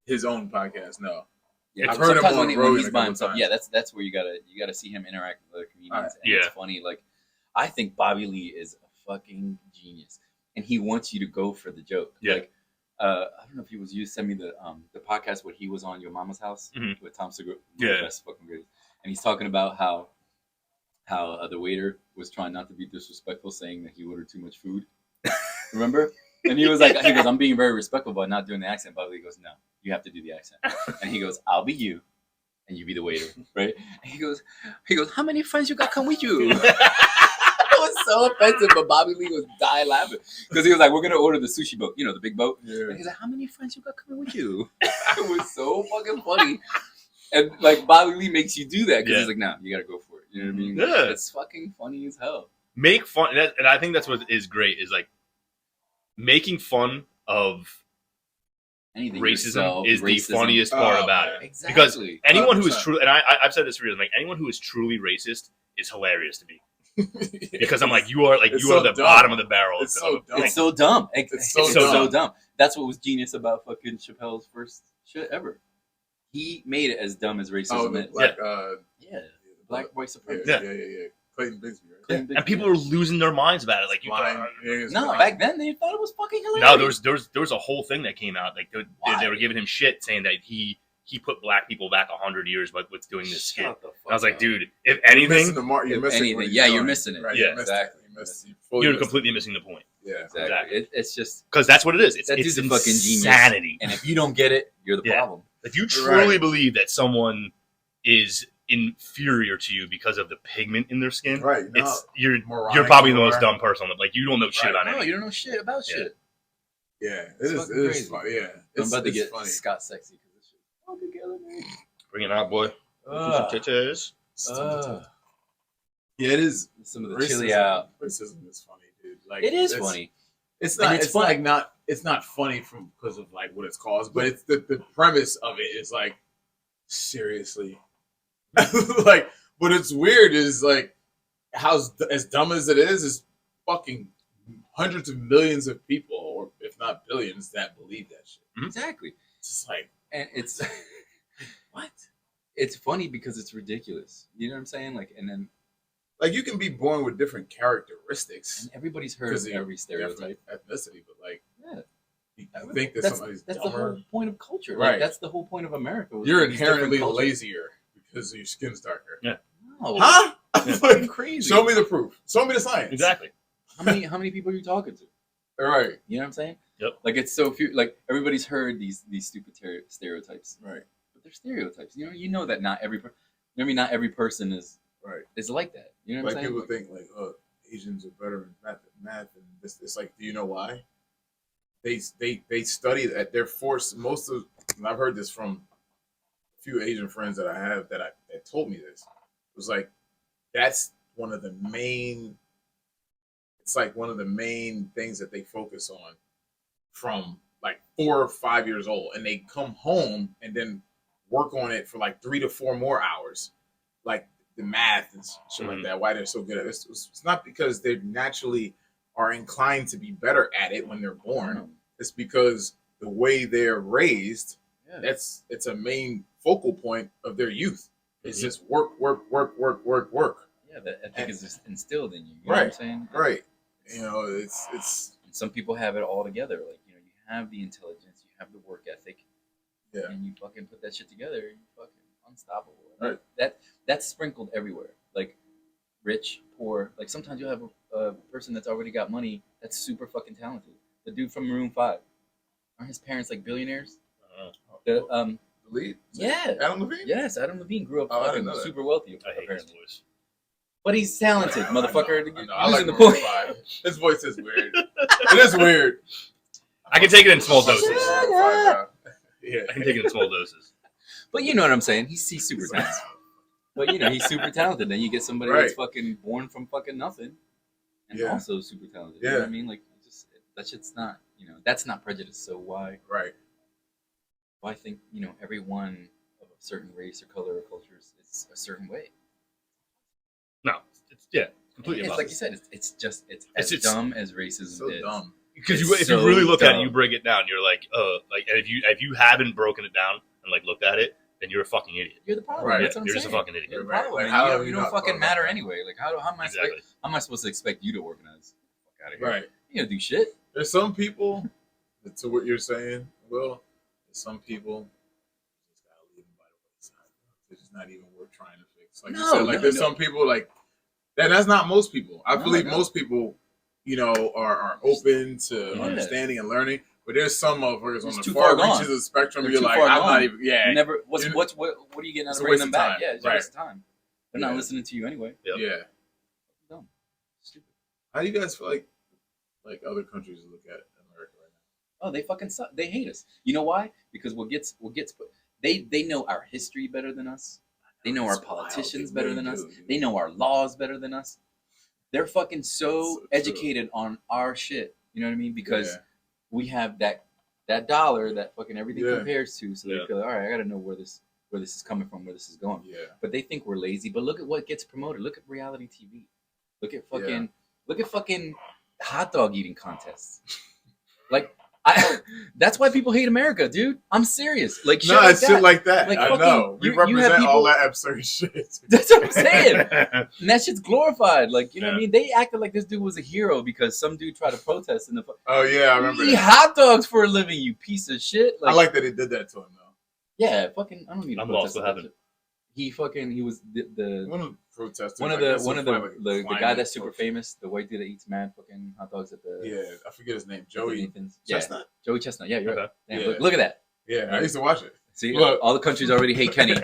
Speaker 4: his own podcast. No.
Speaker 2: Yeah,
Speaker 4: I've heard him
Speaker 2: sometimes
Speaker 4: on
Speaker 2: when
Speaker 4: Rogan
Speaker 2: he's
Speaker 4: a
Speaker 2: by
Speaker 4: couple
Speaker 2: himself.
Speaker 4: times.
Speaker 2: Yeah, that's where you gotta see him interact with other comedians. And
Speaker 3: Yeah.
Speaker 2: it's funny. Like, I think Bobby Lee is a fucking genius, and he wants you to go for the joke.
Speaker 3: Yeah.
Speaker 2: Like, I don't know if you sent me the podcast where he was on Your Mama's House
Speaker 3: Mhm.
Speaker 2: with Tom Segura.
Speaker 3: Yeah.
Speaker 2: Best fucking greatest. And he's talking about how the waiter was trying not to be disrespectful, saying that he ordered too much food. Remember? And he was like, I'm being very respectful by not doing the accent. Bobby Lee goes, no, you have to do the accent. And he goes, I'll be you, and you be the waiter, right? And he goes, how many friends you got come with you? It was so offensive, but Bobby Lee was dying laughing because he was like, we're gonna order the sushi boat, the big boat.
Speaker 4: Yeah.
Speaker 2: And he's like, how many friends you got coming with you? It was so fucking funny. And like Bobby Lee makes you do that because
Speaker 3: Yeah.
Speaker 2: he's like, no, you gotta go for it. You know what I mean?
Speaker 3: Yeah.
Speaker 2: It's fucking funny as hell.
Speaker 3: Make fun, and I think that's what is great, is like making fun of
Speaker 2: Anything
Speaker 3: racism
Speaker 2: yourself,
Speaker 3: is the
Speaker 2: racism.
Speaker 3: funniest part
Speaker 4: Oh,
Speaker 3: about
Speaker 4: man.
Speaker 3: it.
Speaker 2: Exactly.
Speaker 3: Because anyone who is
Speaker 4: 100%.
Speaker 3: truly, and I've said this for years, like anyone who is truly racist is hilarious to me. Because I'm like, you are
Speaker 4: It's
Speaker 3: you are
Speaker 4: so
Speaker 3: the
Speaker 4: dumb.
Speaker 3: bottom of the barrel.
Speaker 4: It's so dumb.
Speaker 2: It's so dumb.
Speaker 4: It's
Speaker 2: It's
Speaker 4: so
Speaker 2: so
Speaker 4: dumb.
Speaker 2: dumb. That's what was genius about fucking Chappelle's first shit ever. He made it as dumb as
Speaker 4: Oh,
Speaker 2: racism
Speaker 4: the
Speaker 2: is.
Speaker 4: black,
Speaker 2: Yeah, black white
Speaker 4: yeah,
Speaker 2: supremacy.
Speaker 4: yeah. Clayton Bigsby, right?
Speaker 2: Clayton Bigsby.
Speaker 3: And people are losing their minds about it. Like you,
Speaker 4: Blind. Yeah, he was
Speaker 2: No,
Speaker 4: blind.
Speaker 2: back then they thought it was fucking hilarious.
Speaker 3: no, there was a whole thing that came out. Like they
Speaker 2: Why?
Speaker 3: were giving him shit, saying that he put black people back 100 years with doing this skit.
Speaker 2: Shut the fuck
Speaker 3: I was like,
Speaker 2: up.
Speaker 3: dude, if
Speaker 4: You're missing
Speaker 3: anything,
Speaker 4: the mark. You're
Speaker 2: If
Speaker 4: missing
Speaker 2: anything,
Speaker 4: what he's
Speaker 2: yeah, you're
Speaker 4: doing.
Speaker 2: missing it.
Speaker 4: Right,
Speaker 3: Yeah,
Speaker 4: you missed
Speaker 2: exactly.
Speaker 4: it. You missed it. You fully
Speaker 3: you're
Speaker 4: missed it.
Speaker 3: completely missing the point.
Speaker 4: Yeah.
Speaker 2: Exactly.
Speaker 3: Exactly.
Speaker 2: It's just,
Speaker 3: Because that's what it is. It's
Speaker 2: That dude's a fucking genius.
Speaker 3: insanity.
Speaker 2: and if you don't get it, you're the
Speaker 3: Yeah.
Speaker 2: problem.
Speaker 3: If you truly
Speaker 4: Right.
Speaker 3: believe that someone is inferior to you because of the pigment in their skin,
Speaker 4: Right. No,
Speaker 3: it's you're
Speaker 4: moronic
Speaker 3: probably the
Speaker 4: or-
Speaker 3: most dumb person. Like you don't know shit
Speaker 4: Right.
Speaker 3: about
Speaker 2: No,
Speaker 3: anything.
Speaker 2: you don't know shit about
Speaker 3: Yeah.
Speaker 2: shit.
Speaker 4: Yeah,
Speaker 2: It's
Speaker 4: it is.
Speaker 2: fucking
Speaker 4: It is
Speaker 2: crazy.
Speaker 4: funny. Yeah,
Speaker 2: I'm about to
Speaker 4: it's
Speaker 2: get
Speaker 4: funny.
Speaker 2: Scott sexy because this shit all together, man.
Speaker 3: Bring it out, boy.
Speaker 2: Ugh.
Speaker 3: Titties.
Speaker 4: Yeah, it is.
Speaker 2: Some of the
Speaker 4: Racism,
Speaker 2: chili out.
Speaker 4: Racism is funny, dude. Like
Speaker 2: It is
Speaker 4: it's-
Speaker 2: funny.
Speaker 4: It's
Speaker 2: And
Speaker 4: not.
Speaker 2: it's
Speaker 4: It's,
Speaker 2: fun.
Speaker 4: like not. It's not funny from because of like what it's caused, but it's the premise of it is like seriously, like. But it's weird is like how as dumb as it is fucking hundreds of millions of people, or if not billions, that believe that shit.
Speaker 2: Exactly.
Speaker 4: It's just like
Speaker 2: And it's
Speaker 4: what?
Speaker 2: it's funny because it's ridiculous. You know what I'm saying? Like, and then
Speaker 4: Like you can be born with different characteristics,
Speaker 2: and everybody's heard
Speaker 4: because
Speaker 2: of
Speaker 4: of your
Speaker 2: every stereotype.
Speaker 4: ethnicity, but like
Speaker 2: Yeah.
Speaker 4: you think that somebody's
Speaker 2: That's the
Speaker 4: dumber.
Speaker 2: whole point of culture.
Speaker 4: Right.
Speaker 2: Like, that's the whole point of America. was
Speaker 4: You're
Speaker 2: these different
Speaker 4: inherently
Speaker 2: cultures.
Speaker 4: lazier because your skin's darker.
Speaker 3: Yeah.
Speaker 2: No.
Speaker 4: Huh?
Speaker 3: Yeah.
Speaker 2: Fucking crazy.
Speaker 4: Show me the proof. Show me the science.
Speaker 3: Exactly.
Speaker 2: How many people are you talking to?
Speaker 4: All right.
Speaker 2: You know what I'm saying?
Speaker 3: Yep.
Speaker 2: Like it's so few. Like everybody's heard these stupid stereotypes,
Speaker 4: Right.
Speaker 2: but they're stereotypes. You know that not every. Not every person is
Speaker 4: Right.
Speaker 2: like that. You know what
Speaker 4: Like
Speaker 2: I'm saying?
Speaker 4: people think like, oh, Asians are better in math, and this. It's like, do you know why? They study that they're forced. Most of, and I've heard this from a few Asian friends that I have that told me this. It was like that's one of the main. It's like one of the main things that they focus on from like 4 or 5 years old, and they come home and then work on it for like 3 to 4 more hours, like the math and shit like
Speaker 3: Mhm.
Speaker 4: that. Why they're so good at this? It's not because they naturally are inclined to be better at it when they're born. It's because the way they're raised,
Speaker 2: Yeah.
Speaker 4: it's a main focal point of their youth. It's
Speaker 3: Mhm.
Speaker 4: just work.
Speaker 2: Yeah, that ethic is just instilled in you. You know what I'm
Speaker 4: Right.
Speaker 2: saying?
Speaker 4: Right. You know, it's
Speaker 2: And some people have it all together. Like, you know, you have the intelligence, you have the work ethic,
Speaker 4: yeah.
Speaker 2: and you fucking put that shit together, and you're fucking unstoppable.
Speaker 4: Right.
Speaker 2: That's sprinkled everywhere. Like rich, poor. Like sometimes you'll have a person that's already got money that's super fucking talented. The dude from Maroon 5. Aren't his parents like billionaires? The
Speaker 4: The lead?
Speaker 2: yeah.
Speaker 4: Adam Levine?
Speaker 2: Yes, Adam Levine grew up
Speaker 4: Oh, I
Speaker 2: fucking
Speaker 4: didn't know that.
Speaker 2: super wealthy.
Speaker 3: I hate his
Speaker 2: apparently.
Speaker 3: voice.
Speaker 2: But he's talented,
Speaker 4: I know,
Speaker 2: motherfucker.
Speaker 4: I know.
Speaker 2: You're
Speaker 4: I like
Speaker 2: losing the
Speaker 4: Maroon
Speaker 2: point.
Speaker 4: 5. His voice is weird. It is weird.
Speaker 3: I can take it in small doses.
Speaker 4: Yeah.
Speaker 3: I can take it in small doses.
Speaker 2: But you know what I'm saying? He's super talented. But you know, he's super talented. Then you get somebody that's
Speaker 4: Right.
Speaker 2: fucking born from fucking nothing, and
Speaker 4: Yeah.
Speaker 2: also super talented. You know what I
Speaker 4: Yeah.
Speaker 2: mean? Like, just that shit's not. You know, that's not prejudice. So why
Speaker 4: Right.
Speaker 2: think everyone of a certain race or color or culture is a certain way?
Speaker 3: No, it's completely
Speaker 2: It's
Speaker 3: impossible.
Speaker 2: like you said. It's as
Speaker 3: It's-
Speaker 2: dumb as racism
Speaker 4: So
Speaker 2: is.
Speaker 4: dumb.
Speaker 3: Because
Speaker 2: It's
Speaker 3: if you
Speaker 2: so
Speaker 3: really look at it,
Speaker 2: dumb.
Speaker 3: you break it down. You're like, and if you haven't broken it down and like looked at it, then you're a fucking idiot.
Speaker 2: You're the problem.
Speaker 4: Right.
Speaker 2: That's what I'm
Speaker 3: You're
Speaker 2: saying.
Speaker 3: just a fucking idiot.
Speaker 2: You're the
Speaker 4: Right.
Speaker 2: problem.
Speaker 4: Like,
Speaker 2: man.
Speaker 4: how
Speaker 2: You
Speaker 4: do
Speaker 2: don't-
Speaker 4: you
Speaker 2: you don't
Speaker 4: not
Speaker 2: fucking
Speaker 4: organize
Speaker 2: matter
Speaker 4: that?
Speaker 2: anyway. Like, how am I
Speaker 3: Exactly.
Speaker 2: how am I supposed to expect you to organize? Fuck out of here.
Speaker 4: Right.
Speaker 2: You don't do shit.
Speaker 4: There's some people, to what you're saying, Will, there's some people you just gotta leave them by the wayside. They're just not even worth trying to fix. Like you
Speaker 2: No,
Speaker 4: said, like
Speaker 2: no,
Speaker 4: there's
Speaker 2: no.
Speaker 4: some people like that's not most people. I
Speaker 2: No,
Speaker 4: believe
Speaker 2: no.
Speaker 4: most people, are open to
Speaker 2: Yeah.
Speaker 4: understanding and learning. But there's some motherfuckers on
Speaker 2: It's
Speaker 4: the
Speaker 2: too
Speaker 4: far
Speaker 2: far gone.
Speaker 4: reaches of the spectrum.
Speaker 2: They're
Speaker 4: You're
Speaker 2: too
Speaker 4: like,
Speaker 2: far
Speaker 4: I'm
Speaker 2: gone.
Speaker 4: not even. Yeah.
Speaker 2: You never. What
Speaker 4: You-
Speaker 2: are you getting out
Speaker 4: It's
Speaker 2: of
Speaker 4: a
Speaker 2: bringing
Speaker 4: waste
Speaker 2: them
Speaker 4: of
Speaker 2: back?
Speaker 4: time.
Speaker 2: Yeah, it's
Speaker 4: Right.
Speaker 2: a waste of time. They're not
Speaker 4: Yeah.
Speaker 2: listening to you anyway.
Speaker 3: Yep.
Speaker 4: Yeah.
Speaker 2: Dumb. Stupid.
Speaker 4: How do you guys feel like other countries look at America right now?
Speaker 2: Oh, they fucking suck. They hate us. You know why? Because what gets put. They know our history better than us. They know our
Speaker 4: It's wild.
Speaker 2: politicians
Speaker 4: They
Speaker 2: better
Speaker 4: really
Speaker 2: than us.
Speaker 4: do, dude.
Speaker 2: They know our laws better than us. They're fucking so
Speaker 4: So true.
Speaker 2: educated on our shit. You know what I mean? Because
Speaker 4: Yeah.
Speaker 2: we have that dollar that fucking everything
Speaker 4: Yeah.
Speaker 2: compares to. So
Speaker 3: Yeah.
Speaker 2: they feel, all right, I got to know where this is coming from, where this is going.
Speaker 4: Yeah.
Speaker 2: But they think we're lazy. But look at what gets promoted. Look at reality TV. Look at fucking hot dog eating contests. Like that's why people hate America, dude. I'm serious. Like shit
Speaker 4: No,
Speaker 2: like
Speaker 4: it's
Speaker 2: that.
Speaker 4: shit like that.
Speaker 2: Like,
Speaker 4: I
Speaker 2: fucking-
Speaker 4: know. We
Speaker 2: you have
Speaker 4: represent all
Speaker 2: people-
Speaker 4: that absurd shit.
Speaker 2: That's what I'm saying. And that shit's glorified. Like, you know what I
Speaker 3: Yeah.
Speaker 2: mean? They acted like this dude was a hero because some dude tried to protest in the
Speaker 4: Oh yeah, I remember
Speaker 2: eat
Speaker 4: that.
Speaker 2: hot dogs for a living, you piece of shit.
Speaker 4: I like that he did that to him though.
Speaker 2: Yeah, fucking I don't need to
Speaker 3: I'm
Speaker 2: protest
Speaker 3: lost. What
Speaker 2: that
Speaker 3: happened?
Speaker 2: shit. He was the
Speaker 4: One of the protesters.
Speaker 2: one of
Speaker 4: I
Speaker 2: the
Speaker 4: guess,
Speaker 2: one
Speaker 4: was
Speaker 2: of the
Speaker 4: probably like a
Speaker 2: guy
Speaker 4: climate
Speaker 2: that's super
Speaker 4: social-
Speaker 2: famous, the white dude that eats mad fucking hot dogs at the
Speaker 4: Yeah, I forget his name.
Speaker 2: at the
Speaker 4: Joey
Speaker 2: Nathan's. Yeah,
Speaker 4: Chestnut.
Speaker 2: Joey Chestnut. Yeah, you're right.
Speaker 3: Okay.
Speaker 2: Damn,
Speaker 4: Yeah.
Speaker 2: look at that.
Speaker 4: Yeah, I used to watch it.
Speaker 2: See,
Speaker 4: Look.
Speaker 2: all the countries already hate Kenny
Speaker 3: It's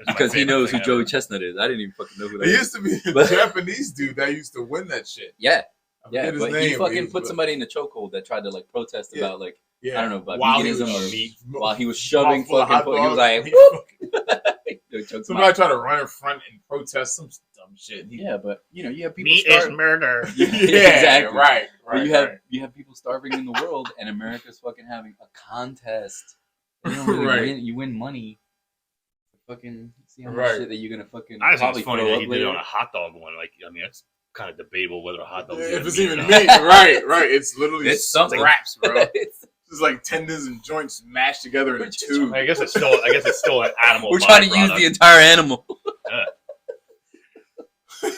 Speaker 3: my
Speaker 2: because he
Speaker 3: favorite
Speaker 2: knows who
Speaker 3: thing
Speaker 2: Joey
Speaker 3: ever.
Speaker 2: Chestnut is. I didn't even fucking know who that
Speaker 4: There
Speaker 2: is.
Speaker 4: used to be a
Speaker 2: But-
Speaker 4: Japanese dude that used to win that shit.
Speaker 2: Yeah,
Speaker 4: I
Speaker 2: yeah,
Speaker 4: forget his
Speaker 2: but
Speaker 4: name,
Speaker 2: he fucking
Speaker 4: was-
Speaker 2: put somebody in the chokehold that tried to like protest
Speaker 4: Yeah.
Speaker 2: about like
Speaker 4: Yeah.
Speaker 2: I don't know about
Speaker 4: While he
Speaker 2: veganism
Speaker 4: was
Speaker 2: or
Speaker 4: meat-
Speaker 2: while he was shoving
Speaker 4: mouthful of
Speaker 2: fucking.
Speaker 4: hot
Speaker 2: He was
Speaker 4: dogs,
Speaker 2: like,
Speaker 4: he
Speaker 2: "Whoop!"
Speaker 4: fucking-
Speaker 2: They choked him
Speaker 4: somebody
Speaker 2: out.
Speaker 4: tried to run in front and protest some dumb shit. He-
Speaker 2: Yeah, but you know you have people
Speaker 3: Meat is
Speaker 2: starving.
Speaker 3: murder.
Speaker 2: Yeah, exactly.
Speaker 4: right.
Speaker 2: But you have people starving in the world, and America's fucking having a contest. You don't really
Speaker 4: Right.
Speaker 2: win. You win money. Fucking see how much
Speaker 4: Right.
Speaker 2: shit that you're gonna fucking
Speaker 3: I just think
Speaker 2: probably
Speaker 3: it's funny
Speaker 2: throw
Speaker 3: that
Speaker 2: up
Speaker 3: he did it
Speaker 2: later.
Speaker 3: on a hot dog one. Like, I mean, it's kind of debatable whether a hot dog
Speaker 4: If it's
Speaker 3: meat
Speaker 4: even
Speaker 3: or not.
Speaker 4: meat, right. It's literally
Speaker 2: It's something.
Speaker 4: scraps, bro.
Speaker 2: It's-
Speaker 4: It's like tendons and joints mashed together in a
Speaker 2: We're just
Speaker 4: tube.
Speaker 3: I guess it's still an animal.
Speaker 2: We're trying to use
Speaker 3: byproduct.
Speaker 2: the entire animal.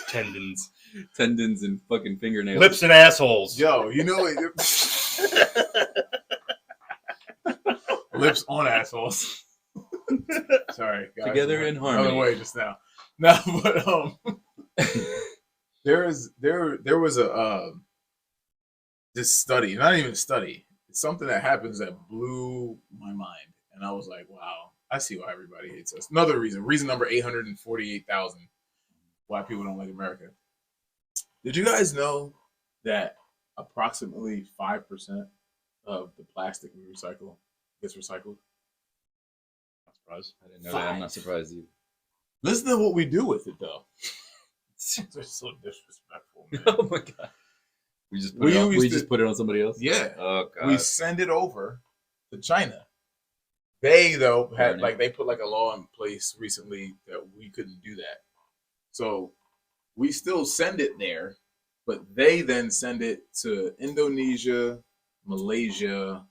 Speaker 3: tendons,
Speaker 2: Tendons and fucking fingernails.
Speaker 3: lips, and assholes.
Speaker 4: Yo, you know what? Lips on assholes. Sorry, guys.
Speaker 2: Together in harmony.
Speaker 4: Other way just now. No, but there was a this study, not even a study. It's something that happens that blew my mind, and I was like, wow, I see why everybody hates us. Another reason number 848,000 why people don't like America. Did you guys know that approximately 5% of the plastic we recycle gets recycled?
Speaker 3: Not surprised.
Speaker 2: I didn't know that. I'm not surprised either.
Speaker 4: Listen to what we do with it, though. They're so disrespectful, man.
Speaker 2: Oh my god. We just put
Speaker 4: We
Speaker 2: it on,
Speaker 4: used
Speaker 2: we
Speaker 4: to-
Speaker 2: just put it on somebody else.
Speaker 4: Yeah.
Speaker 2: Oh god.
Speaker 4: We send it over to China. They though had
Speaker 2: Burn it.
Speaker 4: like they put like a law in place recently that we couldn't do that. So we still send it there, but they then send it to Indonesia, Malaysia,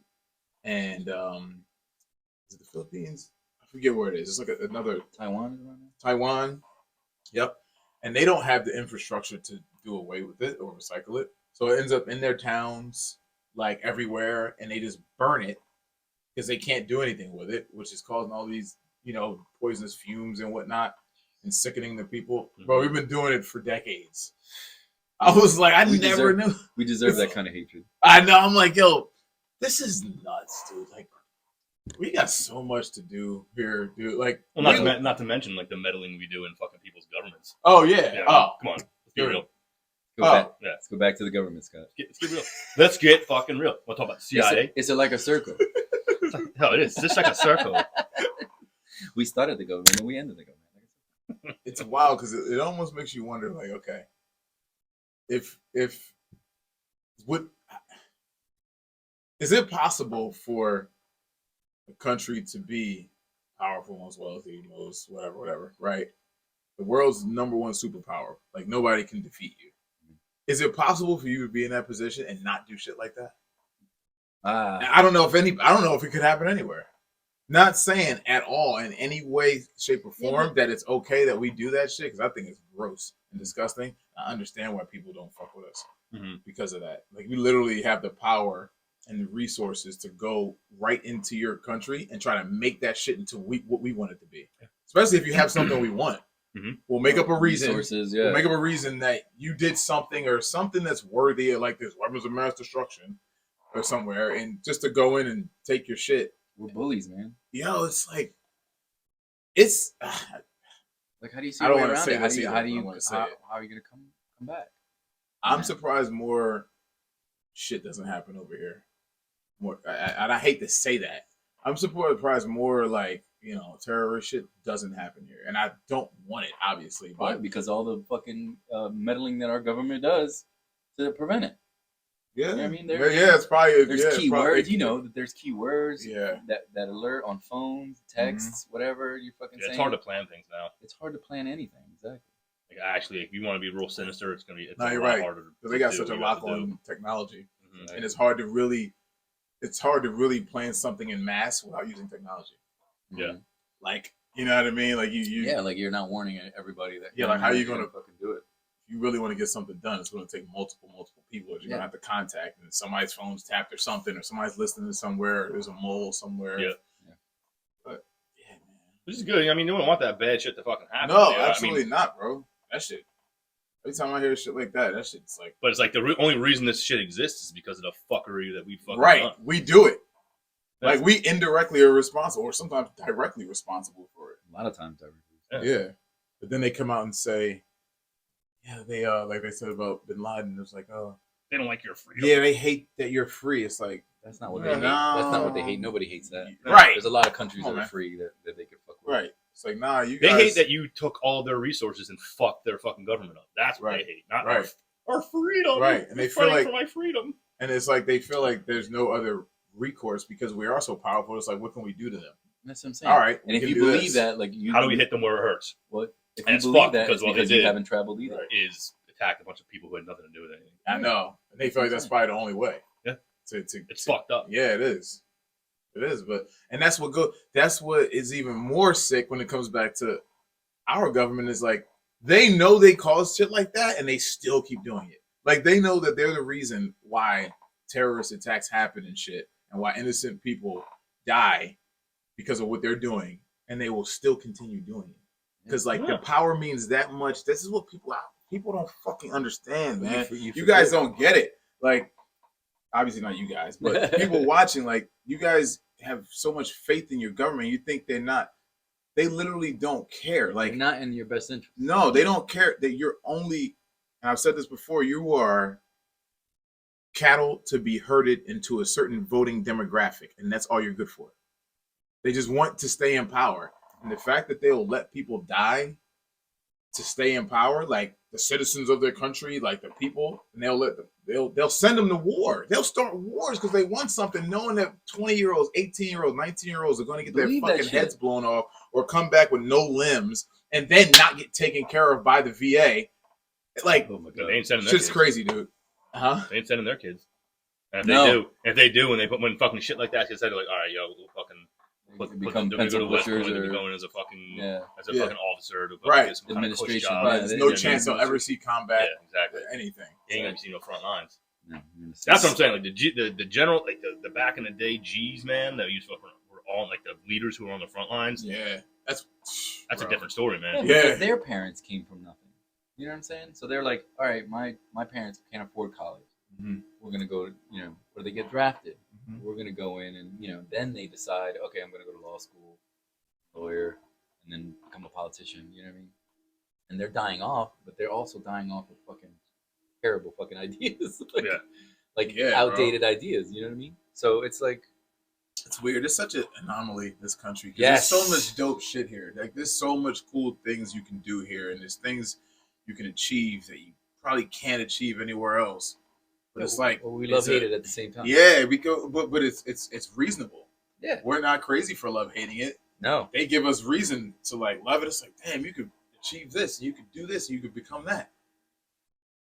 Speaker 4: and is it the Philippines? I forget where it is. It's like another
Speaker 2: Taiwan is around there?
Speaker 4: Taiwan. Yep. And they don't have the infrastructure to do away with it or recycle it. So it ends up in their towns, like everywhere, and they just burn it because they can't do anything with it, which is causing all these, poisonous fumes and whatnot and sickening the people. Bro, we've been doing it for decades. I was like, I
Speaker 2: We
Speaker 4: never
Speaker 2: deserve-
Speaker 4: knew.
Speaker 2: We deserve that kind of hatred.
Speaker 4: I know. I'm like, yo, this is nuts, dude. Like, we got so much to do here, dude. Like,
Speaker 3: Well, not to mention like the meddling we do in fucking people's governments.
Speaker 4: oh yeah,
Speaker 3: Yeah,
Speaker 4: oh,
Speaker 3: come on, let's be
Speaker 4: Dude.
Speaker 3: real.
Speaker 2: Go
Speaker 4: Oh.
Speaker 2: back.
Speaker 3: Yeah.
Speaker 2: Let's go back to the government, Scott.
Speaker 3: Let's get real. Let's get fucking real. We'll talk about the CIA.
Speaker 2: It's like a circle.
Speaker 3: Hell, it is. It's just like a circle.
Speaker 2: We started the government and we ended the government.
Speaker 4: it's wild because it almost makes you wonder, like, okay, if would is it possible for a country to be powerful, most wealthy, most whatever, right? The world's number one superpower, like nobody can defeat you. Is it possible for you to be in that position and not do shit like that? I don't know if it could happen anywhere. Not saying at all in any way, shape, or form that it's okay that we do that shit, because I think it's gross and disgusting. I understand why people don't fuck with us because of that. Like, we literally have the power and the resources to go right into your country and try to make that shit into what we want it to be. Especially if you have something we want. We'll make up a reason.
Speaker 2: Resources, yeah.
Speaker 4: We'll make up a reason that you did something or something that's worthy of, like, this weapons of mass destruction or somewhere, and just to go in and take your shit.
Speaker 2: We're bullies, man.
Speaker 4: Yo, it's like, it's.
Speaker 2: Like, how do you see
Speaker 4: I
Speaker 2: your
Speaker 4: don't
Speaker 2: way
Speaker 4: wanna
Speaker 2: around
Speaker 4: say
Speaker 2: it? How
Speaker 4: this
Speaker 2: do you
Speaker 4: either,
Speaker 2: how
Speaker 4: but
Speaker 2: do
Speaker 4: I
Speaker 2: you
Speaker 4: wanna say
Speaker 2: how,
Speaker 4: it.
Speaker 2: how are you gonna come back?
Speaker 4: I'm
Speaker 2: Yeah.
Speaker 4: surprised more shit doesn't happen over here. More, and I hate to say that. I'm surprised more, like, terrorist shit doesn't happen here, and I don't want it, obviously.
Speaker 2: Why?
Speaker 4: But
Speaker 2: Because all the fucking meddling that our government does to prevent it.
Speaker 4: yeah,
Speaker 2: You know what I mean?
Speaker 4: it's probably
Speaker 2: There's
Speaker 4: yeah,
Speaker 2: key
Speaker 4: probably-
Speaker 2: words. You know that there's key words
Speaker 4: Yeah,
Speaker 2: that alert on phones, texts, whatever you fucking
Speaker 3: Yeah,
Speaker 2: saying.
Speaker 3: it's hard to plan things now.
Speaker 2: It's hard to plan anything. Exactly.
Speaker 3: Like, actually, if you want to be real sinister, it's
Speaker 4: No,
Speaker 3: a
Speaker 4: you're
Speaker 3: lot
Speaker 4: right.
Speaker 3: harder.
Speaker 4: because they got such a lock on technology,
Speaker 3: Mm-hmm.
Speaker 4: and it's hard to really plan something in mass without using technology.
Speaker 3: Yeah.
Speaker 4: Like, you know what I mean? Like, you
Speaker 2: Yeah, like you're not warning everybody that.
Speaker 4: Yeah, like, how you
Speaker 2: you're
Speaker 4: gonna-
Speaker 2: fucking do it?
Speaker 4: you really want to get something done, it's going to take multiple people that you're going to have to contact, and somebody's phone's tapped or something, or somebody's listening somewhere, or there's a mole somewhere.
Speaker 3: Yeah.
Speaker 4: But yeah, man.
Speaker 3: Which is good. I mean, you wouldn't want that bad shit to fucking happen.
Speaker 4: No,
Speaker 3: you know?
Speaker 4: absolutely
Speaker 3: I mean,
Speaker 4: not, bro. That shit. Every time I hear shit like that shit's like,
Speaker 3: but it's like the only reason this shit exists is because of the fucking that we fucking
Speaker 4: right.
Speaker 3: done.
Speaker 4: We do it. Like we indirectly are responsible, or sometimes directly responsible for it.
Speaker 2: A lot of times,
Speaker 4: Yeah. But then they come out and say, yeah, they like they said about Bin Laden. It was like, oh,
Speaker 3: They don't like your freedom.
Speaker 4: yeah, they hate that you're free. It's like,
Speaker 2: that's not what
Speaker 4: No.
Speaker 2: they hate. That's not what they hate. Nobody hates that.
Speaker 4: right,
Speaker 2: There's a lot of countries
Speaker 4: Come on,
Speaker 2: that are
Speaker 4: man.
Speaker 2: free that they could fuck with.
Speaker 4: right. It's like, nah, you
Speaker 3: They
Speaker 4: guys
Speaker 3: hate that you took all of their resources and fucked their fucking government up. That's what
Speaker 4: Right.
Speaker 3: they hate. Not
Speaker 4: Right.
Speaker 3: our freedom.
Speaker 4: Right. And they
Speaker 3: We're
Speaker 4: feel
Speaker 3: fighting
Speaker 4: like-
Speaker 3: for my freedom.
Speaker 4: And it's like they feel like there's no other recourse because we are so powerful. It's like, what can we do to them?
Speaker 2: That's what I'm saying.
Speaker 4: All right,
Speaker 2: And
Speaker 4: we
Speaker 2: if
Speaker 4: can
Speaker 2: you
Speaker 4: do
Speaker 2: believe
Speaker 4: this.
Speaker 2: that, like, you
Speaker 3: How do we hit them where it hurts?
Speaker 2: What? If
Speaker 3: And
Speaker 2: you
Speaker 3: it's
Speaker 2: believe
Speaker 3: fucked
Speaker 2: that,
Speaker 3: because
Speaker 2: it's
Speaker 3: what they
Speaker 2: because you
Speaker 3: did-
Speaker 2: haven't traveled either.
Speaker 3: Is attack a bunch of people who had nothing to do with anything.
Speaker 4: I know, and they feel like that's probably the only way.
Speaker 3: Yeah.
Speaker 4: It's
Speaker 3: fucked up.
Speaker 4: Yeah, it is. It is, but and that's what is even more sick when it comes back to our government is like they know they cause shit like that and they still keep doing it. Like they know that they're the reason why terrorist attacks happen and shit and why innocent people die because of what they're doing, and they will still continue doing it. Because like the
Speaker 3: Yeah.
Speaker 4: power means that much. This is what people don't fucking understand, man. You
Speaker 2: forget.
Speaker 4: guys don't get it. Like, obviously not you guys, but people watching, like, you guys have so much faith in your government. You think they're not. They literally don't care. Like,
Speaker 2: Like, not in your best interest.
Speaker 4: no, they don't care that you're only. And I've said this before. You are cattle to be herded into a certain voting demographic, and that's all you're good for. They just want to stay in power, and the fact that they'll let people die to stay in power, like the citizens of their country, like the people, and they'll send them to war. They'll start wars because they want something, knowing that 20-year-olds, 18-year-olds, 19-year-olds are going to get their
Speaker 2: Believe that
Speaker 4: fucking
Speaker 2: shit.
Speaker 4: heads blown off or come back with no limbs and then not get taken care of by the VA. Like,
Speaker 2: Oh my
Speaker 3: They
Speaker 2: god.
Speaker 3: ain't sending their
Speaker 4: shit's
Speaker 3: kids.
Speaker 4: crazy, dude. Huh?
Speaker 3: They ain't sending their kids. And if
Speaker 2: No.
Speaker 3: they do, when fucking shit like that gets said, they're like, all right, yo, we'll fucking
Speaker 2: They become
Speaker 3: go
Speaker 2: pencil
Speaker 3: to West Point
Speaker 2: pushers
Speaker 3: and be
Speaker 2: or
Speaker 3: going as a fucking
Speaker 2: yeah.
Speaker 4: Yeah.
Speaker 3: fucking officer to fucking
Speaker 4: Right.
Speaker 3: get some kind of push
Speaker 2: Administration,
Speaker 3: job.
Speaker 2: yeah,
Speaker 4: There's
Speaker 2: they-
Speaker 4: no
Speaker 2: yeah,
Speaker 4: chance they'll ever see combat
Speaker 3: Yeah, exactly.
Speaker 4: or anything.
Speaker 3: You ain't gonna see no front lines.
Speaker 2: No,
Speaker 3: That's what I'm saying. Like the general, like the back in the day G's, man, that used to were all like the leaders who were on the front lines.
Speaker 4: Yeah, that's
Speaker 3: That's
Speaker 4: bro.
Speaker 3: a different story,
Speaker 2: Yeah,
Speaker 3: man.
Speaker 4: Yeah.
Speaker 2: because their parents came from nothing. You know what I'm saying? So they're like, all right, my parents can't afford college.
Speaker 4: Mhm.
Speaker 2: We're gonna go, or they get drafted.
Speaker 4: Mhm.
Speaker 2: We're gonna go in and then they decide, okay, I'm gonna go to law school, lawyer, and then become a politician. You know what I mean? And they're dying off, but they're also dying off of fucking terrible fucking ideas,
Speaker 3: Yeah.
Speaker 2: like
Speaker 4: Yeah, bro.
Speaker 2: outdated ideas. You know what I mean? So it's like,
Speaker 4: It's weird. It's such an anomaly, this country. 'Cause
Speaker 2: Yes.
Speaker 4: There's so much dope shit here. Like, there's so much cool things you can do here, and there's things you can achieve that you probably can't achieve anywhere else. But it's like
Speaker 2: well, we
Speaker 4: it's
Speaker 2: love hate it at the same time.
Speaker 4: Yeah, because but it's reasonable.
Speaker 2: Yeah.
Speaker 4: We're not crazy for love hating it.
Speaker 2: No.
Speaker 4: They give us reason to like love it. It's like, damn, you could achieve this, and you could do this, and you could become that.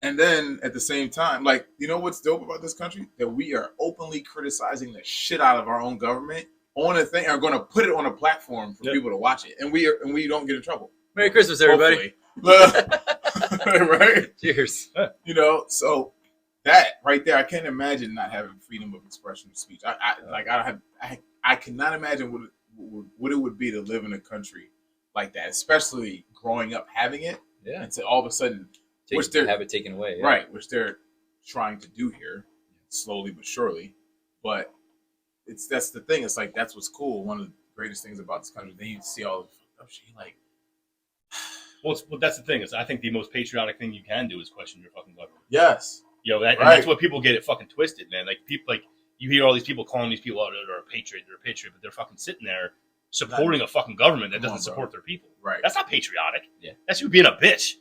Speaker 4: And then at the same time, like, you know what's dope about this country? That we are openly criticizing the shit out of our own government on a thing, are going to put it on a platform for
Speaker 3: Yep.
Speaker 4: people to watch it, and we don't get in trouble.
Speaker 2: Merry Christmas, everybody.
Speaker 4: Hopefully. Right?
Speaker 2: Cheers.
Speaker 4: You know, so that right there, I can't imagine not having freedom of expression of speech. I cannot imagine what it would be to live in a country like that, especially growing up having it,
Speaker 2: Yeah.
Speaker 4: and to all of a sudden, which they're
Speaker 2: have it taken away. Yeah.
Speaker 4: right, which they're trying to do here, slowly but surely. But that's the thing. It's like that's what's cool. One of the greatest things about this country. Then you see all the fucked up shit. You're like,
Speaker 3: Well, that's the thing. Is I think the most patriotic thing you can do is question your fucking government.
Speaker 4: yes,
Speaker 3: And
Speaker 4: Right.
Speaker 3: that's what people get it fucking twisted, man. Like people, like you hear all these people calling these people out that are a patriot, but they're fucking sitting there supporting a fucking government that
Speaker 4: Come on,
Speaker 3: doesn't
Speaker 4: bro.
Speaker 3: support their people.
Speaker 4: right.
Speaker 3: That's not patriotic.
Speaker 2: Yeah.
Speaker 3: That's you being a bitch.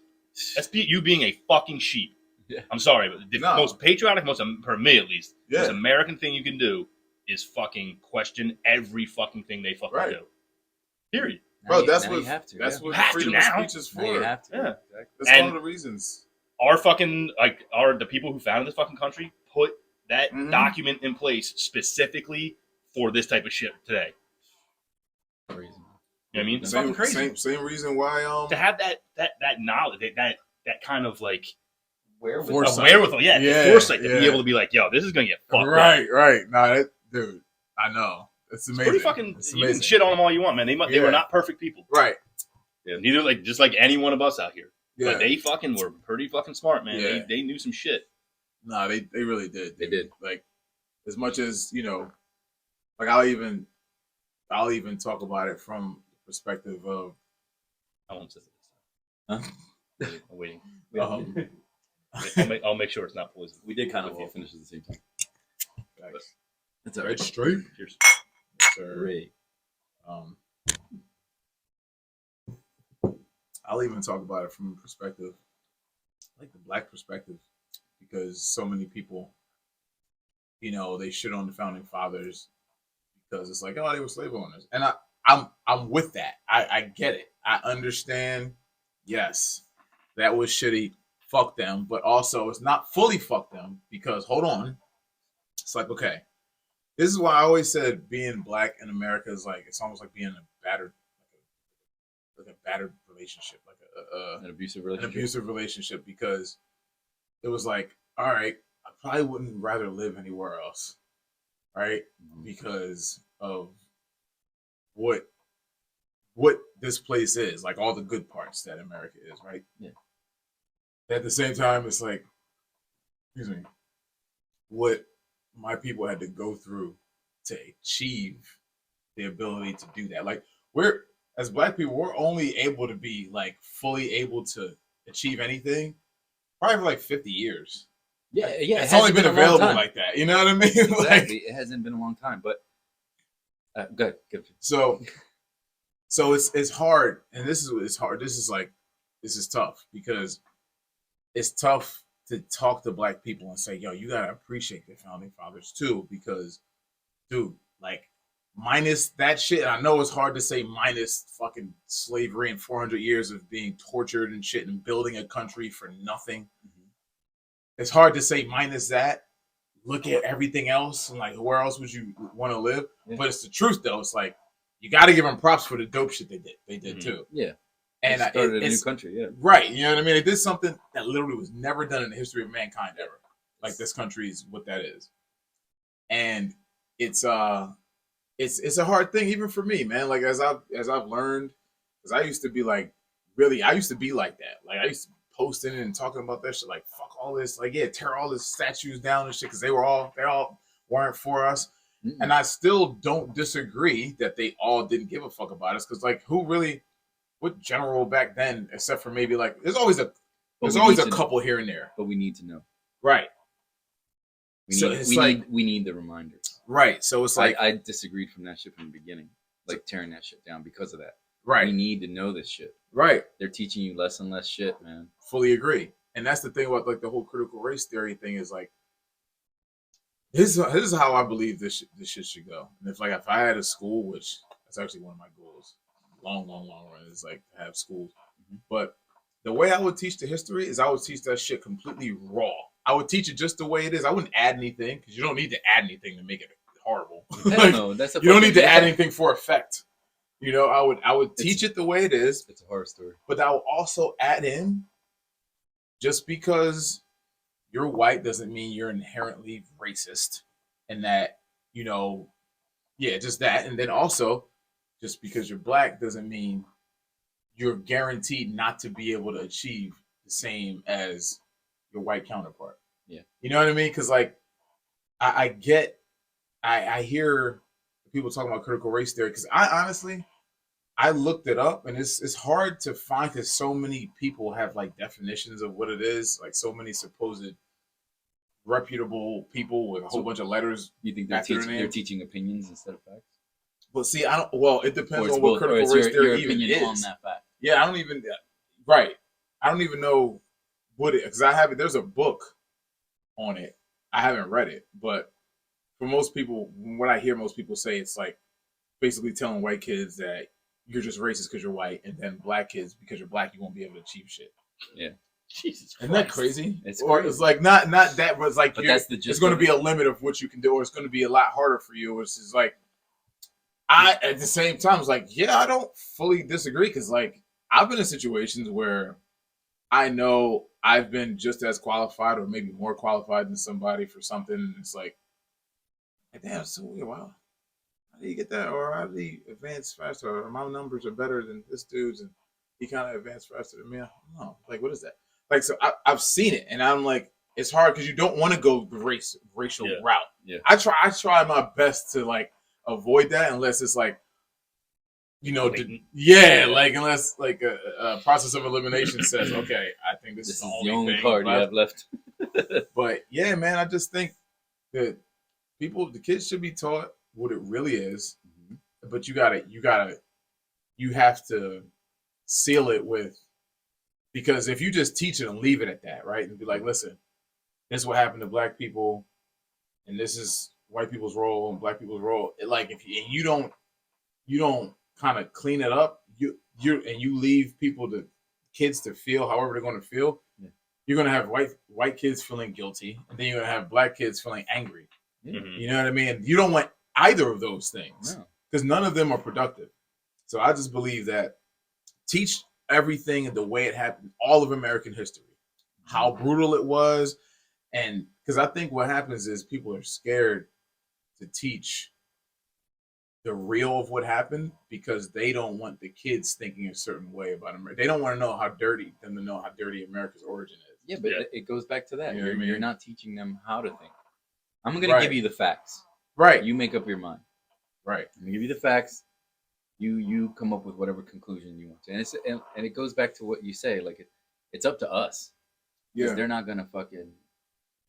Speaker 3: That's you being a fucking sheep.
Speaker 2: Yeah.
Speaker 3: I'm sorry, but the
Speaker 4: No.
Speaker 3: most patriotic, for me at least,
Speaker 4: Yeah.
Speaker 3: most American thing you can do is fucking question every fucking thing they fucking
Speaker 4: Right.
Speaker 3: do. Period.
Speaker 4: Bro,
Speaker 2: Now
Speaker 4: that's
Speaker 2: you
Speaker 4: what
Speaker 2: have to.
Speaker 4: that's
Speaker 2: yeah.
Speaker 4: what
Speaker 3: You have to
Speaker 4: freedom
Speaker 3: now.
Speaker 4: of speech is
Speaker 2: Now you
Speaker 4: for.
Speaker 2: have to.
Speaker 3: Yeah.
Speaker 2: Exactly.
Speaker 4: That's
Speaker 3: And-
Speaker 4: one of the reasons.
Speaker 3: Our fucking the people who founded this fucking country put that
Speaker 4: Mhm.
Speaker 3: document in place specifically for this type of shit today.
Speaker 2: Crazy.
Speaker 3: You know what I mean? It's fucking crazy.
Speaker 4: Same reason why
Speaker 3: To have that knowledge, that kind of like
Speaker 2: Where
Speaker 4: was- Foresight.
Speaker 3: wherewithal, the
Speaker 4: Yeah,
Speaker 3: foresight to be
Speaker 4: yeah.
Speaker 3: able to be like, yo, this is gonna get fucked up.
Speaker 4: right. Nah, dude, I know. It's
Speaker 3: It's
Speaker 4: amazing.
Speaker 3: pretty fucking.
Speaker 4: It's
Speaker 3: You can
Speaker 4: amazing.
Speaker 3: shit on them all you want, man. They
Speaker 4: Yeah.
Speaker 3: were not perfect people.
Speaker 4: Right.
Speaker 3: Yeah, neither like just like any one of us out here.
Speaker 4: Yeah.
Speaker 3: But they fucking were pretty fucking smart, man.
Speaker 4: Yeah.
Speaker 3: They knew some shit.
Speaker 4: Nah, they really did.
Speaker 2: They did.
Speaker 4: Like, as much as, Like I'll even talk about it from the perspective of
Speaker 3: I won't say this
Speaker 2: Huh?
Speaker 3: time. I'm waiting. I'll make sure it's not poison.
Speaker 2: We did kind of all finish at the same time. That's all
Speaker 4: Red
Speaker 2: right.
Speaker 4: Stripe.
Speaker 3: Cheers.
Speaker 4: Yes, sir.
Speaker 2: Hooray.
Speaker 4: I'll even talk about it from a perspective, like the black perspective, because so many people, they shit on the founding fathers because it's like, oh, they were slave owners, and I'm with that. I get it. I understand. Yes, that was shitty. Fuck them, but also it's not fully fuck them because hold on, it's like okay, this is why I always said being black in America is like it's almost like being a battered relationship, like
Speaker 2: An abusive
Speaker 4: an
Speaker 2: relationship.
Speaker 4: abusive relationship, because it was like, all right, I probably wouldn't rather live anywhere else, right?
Speaker 2: Mhm.
Speaker 4: Because of what this place is, like all the good parts that America is, right?
Speaker 2: Yeah.
Speaker 4: At the same time, it's like, excuse me, what my people had to go through to achieve the ability to do that. Like we're as black people, we're only able to be like fully able to achieve anything probably for like 50 years.
Speaker 2: Yeah.
Speaker 4: It's only been
Speaker 2: a long
Speaker 4: available
Speaker 2: time.
Speaker 4: like that. You know what I mean?
Speaker 2: Exactly.
Speaker 4: Like,
Speaker 2: It hasn't been a long time, but good.
Speaker 4: so it's hard, and it's hard. This is tough because it's tough to talk to black people and say, yo, you gotta appreciate the founding fathers too, because dude, like minus that shit, and I know it's hard to say minus fucking slavery and 400 years of being tortured and shit and building a country for nothing.
Speaker 2: Mhm.
Speaker 4: It's hard to say minus that. Look at everything else and like where else would you want to live?
Speaker 2: Yeah.
Speaker 4: But it's the truth though. It's like you got to give them props for the dope shit they did. They did
Speaker 3: Mhm.
Speaker 4: too.
Speaker 2: Yeah.
Speaker 4: And
Speaker 2: It started a new
Speaker 4: it's
Speaker 2: country. Yeah.
Speaker 4: right. You know what I mean? They did something that literally was never done in the history of mankind ever. Like this country is what that is. And it's a hard thing even for me, man. Like as I've learned, because I used to be like I used to be like that. Like I used to be posting and talking about that shit, like fuck all this, like yeah, tear all the statues down and shit, because they all weren't for us.
Speaker 2: Mm-mm.
Speaker 4: And I still don't disagree that they all didn't give a fuck about us, because like what general back then, except for maybe like there's always a
Speaker 2: But we need to know.
Speaker 4: couple here and there,
Speaker 2: But we need to know.
Speaker 4: right?
Speaker 2: We
Speaker 4: So
Speaker 2: need,
Speaker 4: it's
Speaker 2: we
Speaker 4: like-
Speaker 2: need we need the reminders.
Speaker 4: Right. So it's like
Speaker 2: I disagreed from that shit from the beginning, like tearing that shit down because of that.
Speaker 4: right,
Speaker 2: We need to know this shit.
Speaker 4: right.
Speaker 2: They're teaching you less and less shit, man.
Speaker 4: Fully agree. And that's the thing about like the whole critical race theory thing is like this is how I believe this shit should go. And if I had a school, which that's actually one of my goals, long run, is like to have schools.
Speaker 2: Mhm.
Speaker 4: But the way I would teach the history is I would teach that shit completely raw. I would teach it just the way it is. I wouldn't add anything, because you don't need to add anything to make it horrible.
Speaker 2: Hell
Speaker 4: Like,
Speaker 2: no, that's a
Speaker 4: you don't
Speaker 2: fucking
Speaker 4: need to add
Speaker 2: myth.
Speaker 4: anything for effect. I would teach it the way it is,
Speaker 2: It's a horror story.
Speaker 4: but I will also add in, just because you're white doesn't mean you're inherently racist, and that just that. And then also, just because you're black doesn't mean you're guaranteed not to be able to achieve the same as your white counterpart.
Speaker 2: Yeah.
Speaker 4: You know what I mean? Because like I hear people talking about critical race theory, because I looked it up, and it's hard to find, because so many people have like definitions of what it is, like so many supposed reputable people with a whole bunch of letters.
Speaker 2: You think they're
Speaker 4: After their
Speaker 2: teaching?
Speaker 4: name.
Speaker 2: They're teaching opinions instead of facts.
Speaker 4: But see, I don't. Well, it depends
Speaker 2: Or it's
Speaker 4: on what
Speaker 2: both, or
Speaker 4: critical
Speaker 2: it's
Speaker 4: race
Speaker 2: your
Speaker 4: theory even
Speaker 2: opinion on
Speaker 4: is.
Speaker 2: that fact.
Speaker 4: Yeah, I don't even. Right, I don't even know what it, because I haven't. There's a book on it. I haven't read it, but for most people, what I hear most people say, it's like basically telling white kids that you're just racist because you're white, and then black kids, because you're black, you won't be able to achieve shit.
Speaker 3: Jesus Christ.
Speaker 4: Isn't that crazy?
Speaker 2: It's
Speaker 4: or
Speaker 2: crazy.
Speaker 4: it's like not that, but it's like
Speaker 2: But
Speaker 4: you're,
Speaker 2: that's the gist
Speaker 4: it's going to
Speaker 2: of
Speaker 4: be
Speaker 2: it.
Speaker 4: a limit of what you can do, or it's going to be a lot harder for you. Which is like, I at the same time, it's like, yeah, I don't fully disagree, because like I've been in situations where I know I've been just as qualified or maybe more qualified than somebody for something, and it's like damn, it's so weird. Wow, how do you get that? Or how did he advance faster? Or my numbers are better than this dude's, and he kind of advanced faster than me. I don't know. Like, what is that? Like, so I've seen it, and I'm like, it's hard because you don't want to go the racial
Speaker 3: Yeah.
Speaker 4: route.
Speaker 2: Yeah.
Speaker 4: I try my best to like, avoid that unless it's like, you know,
Speaker 3: Blatant.
Speaker 4: like unless like a process of elimination says, okay, I think this
Speaker 2: This
Speaker 4: is
Speaker 2: is
Speaker 4: the only thing
Speaker 2: card you
Speaker 4: left.
Speaker 2: have left.
Speaker 4: But yeah, man, I just think that the kids should be taught what it really is, but you have to seal it with, because if you just teach it and leave it at that, right, and be like, listen, this is what happened to black people, and this is white people's role and black people's role. Like if you don't kind of clean it up, you leave kids to feel however they're going to feel.
Speaker 2: Yeah.
Speaker 4: You're going to have white kids feeling guilty, and then you're going to have black kids feeling angry.
Speaker 3: Mhm.
Speaker 4: You know what I mean? You don't want either of those things because none of them are productive. So I just believe that teach everything the way it happened, all of American history, how brutal it was. And because I think what happens is people are scared to teach the real of what happened because they don't want the kids thinking a certain way about America. They don't want to know how dirty America's origin is.
Speaker 2: Yeah, but
Speaker 3: Yeah.
Speaker 2: it goes back to that.
Speaker 4: You know what I mean?
Speaker 2: You're not teaching them how to think. I'm going to give you the facts.
Speaker 4: Right.
Speaker 2: You make up your mind.
Speaker 4: Right.
Speaker 2: I'm going to give you the facts. You come up with whatever conclusion you want to. And it goes back to what you say. Like, it's up to us.
Speaker 4: Yeah.
Speaker 2: They're not going to fucking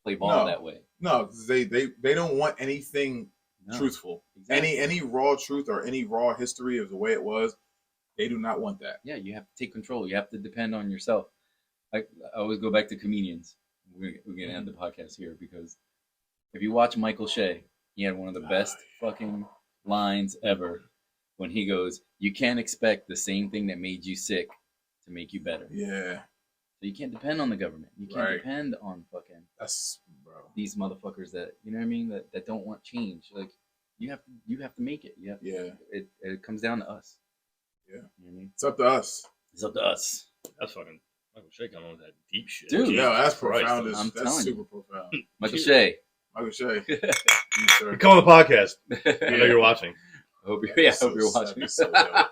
Speaker 2: play ball
Speaker 4: No.
Speaker 2: that way.
Speaker 4: No, 'cause they don't want anything
Speaker 2: No.
Speaker 4: truthful.
Speaker 2: Exactly.
Speaker 4: Any raw truth or any raw history of the way it was, they do not want that.
Speaker 2: Yeah, you have to take control. You have to depend on yourself. I always go back to comedians. We're going to end the podcast here because if you watch Michael Shea, he had one of the best fucking lines ever when he goes, "You can't expect the same thing that made you sick to make you better."
Speaker 4: Yeah,
Speaker 2: So you can't depend on the government. You can't
Speaker 4: Right.
Speaker 2: depend on fucking
Speaker 4: that's bro.
Speaker 2: these motherfuckers that, you know what I mean, that don't want change. Like you have to make it. Yeah.
Speaker 4: Yeah,
Speaker 2: It comes down to us.
Speaker 4: Yeah.
Speaker 2: You know what I mean?
Speaker 4: it's up to us.
Speaker 2: It's up to us.
Speaker 3: That's fucking Michael Shea coming with that deep shit.
Speaker 2: Dude.
Speaker 3: Jesus
Speaker 4: Yeah, that's
Speaker 3: Christ.
Speaker 4: profound.
Speaker 2: I'm
Speaker 4: That's
Speaker 2: telling
Speaker 4: super profound.
Speaker 2: Michael Shea.
Speaker 4: Michael Shea, you, sir.
Speaker 3: Come on the podcast.
Speaker 2: I
Speaker 3: I know you're watching.
Speaker 2: hope you're watching.
Speaker 4: So dope.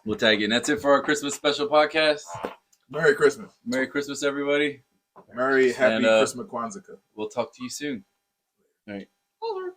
Speaker 2: We'll tag you. And that's it for our Christmas special podcast.
Speaker 4: Merry Christmas.
Speaker 2: Merry Christmas, everybody.
Speaker 4: Merry, happy
Speaker 2: And,
Speaker 4: Christmas Kwanzaa.
Speaker 2: We'll talk to you soon. All right.
Speaker 4: Over.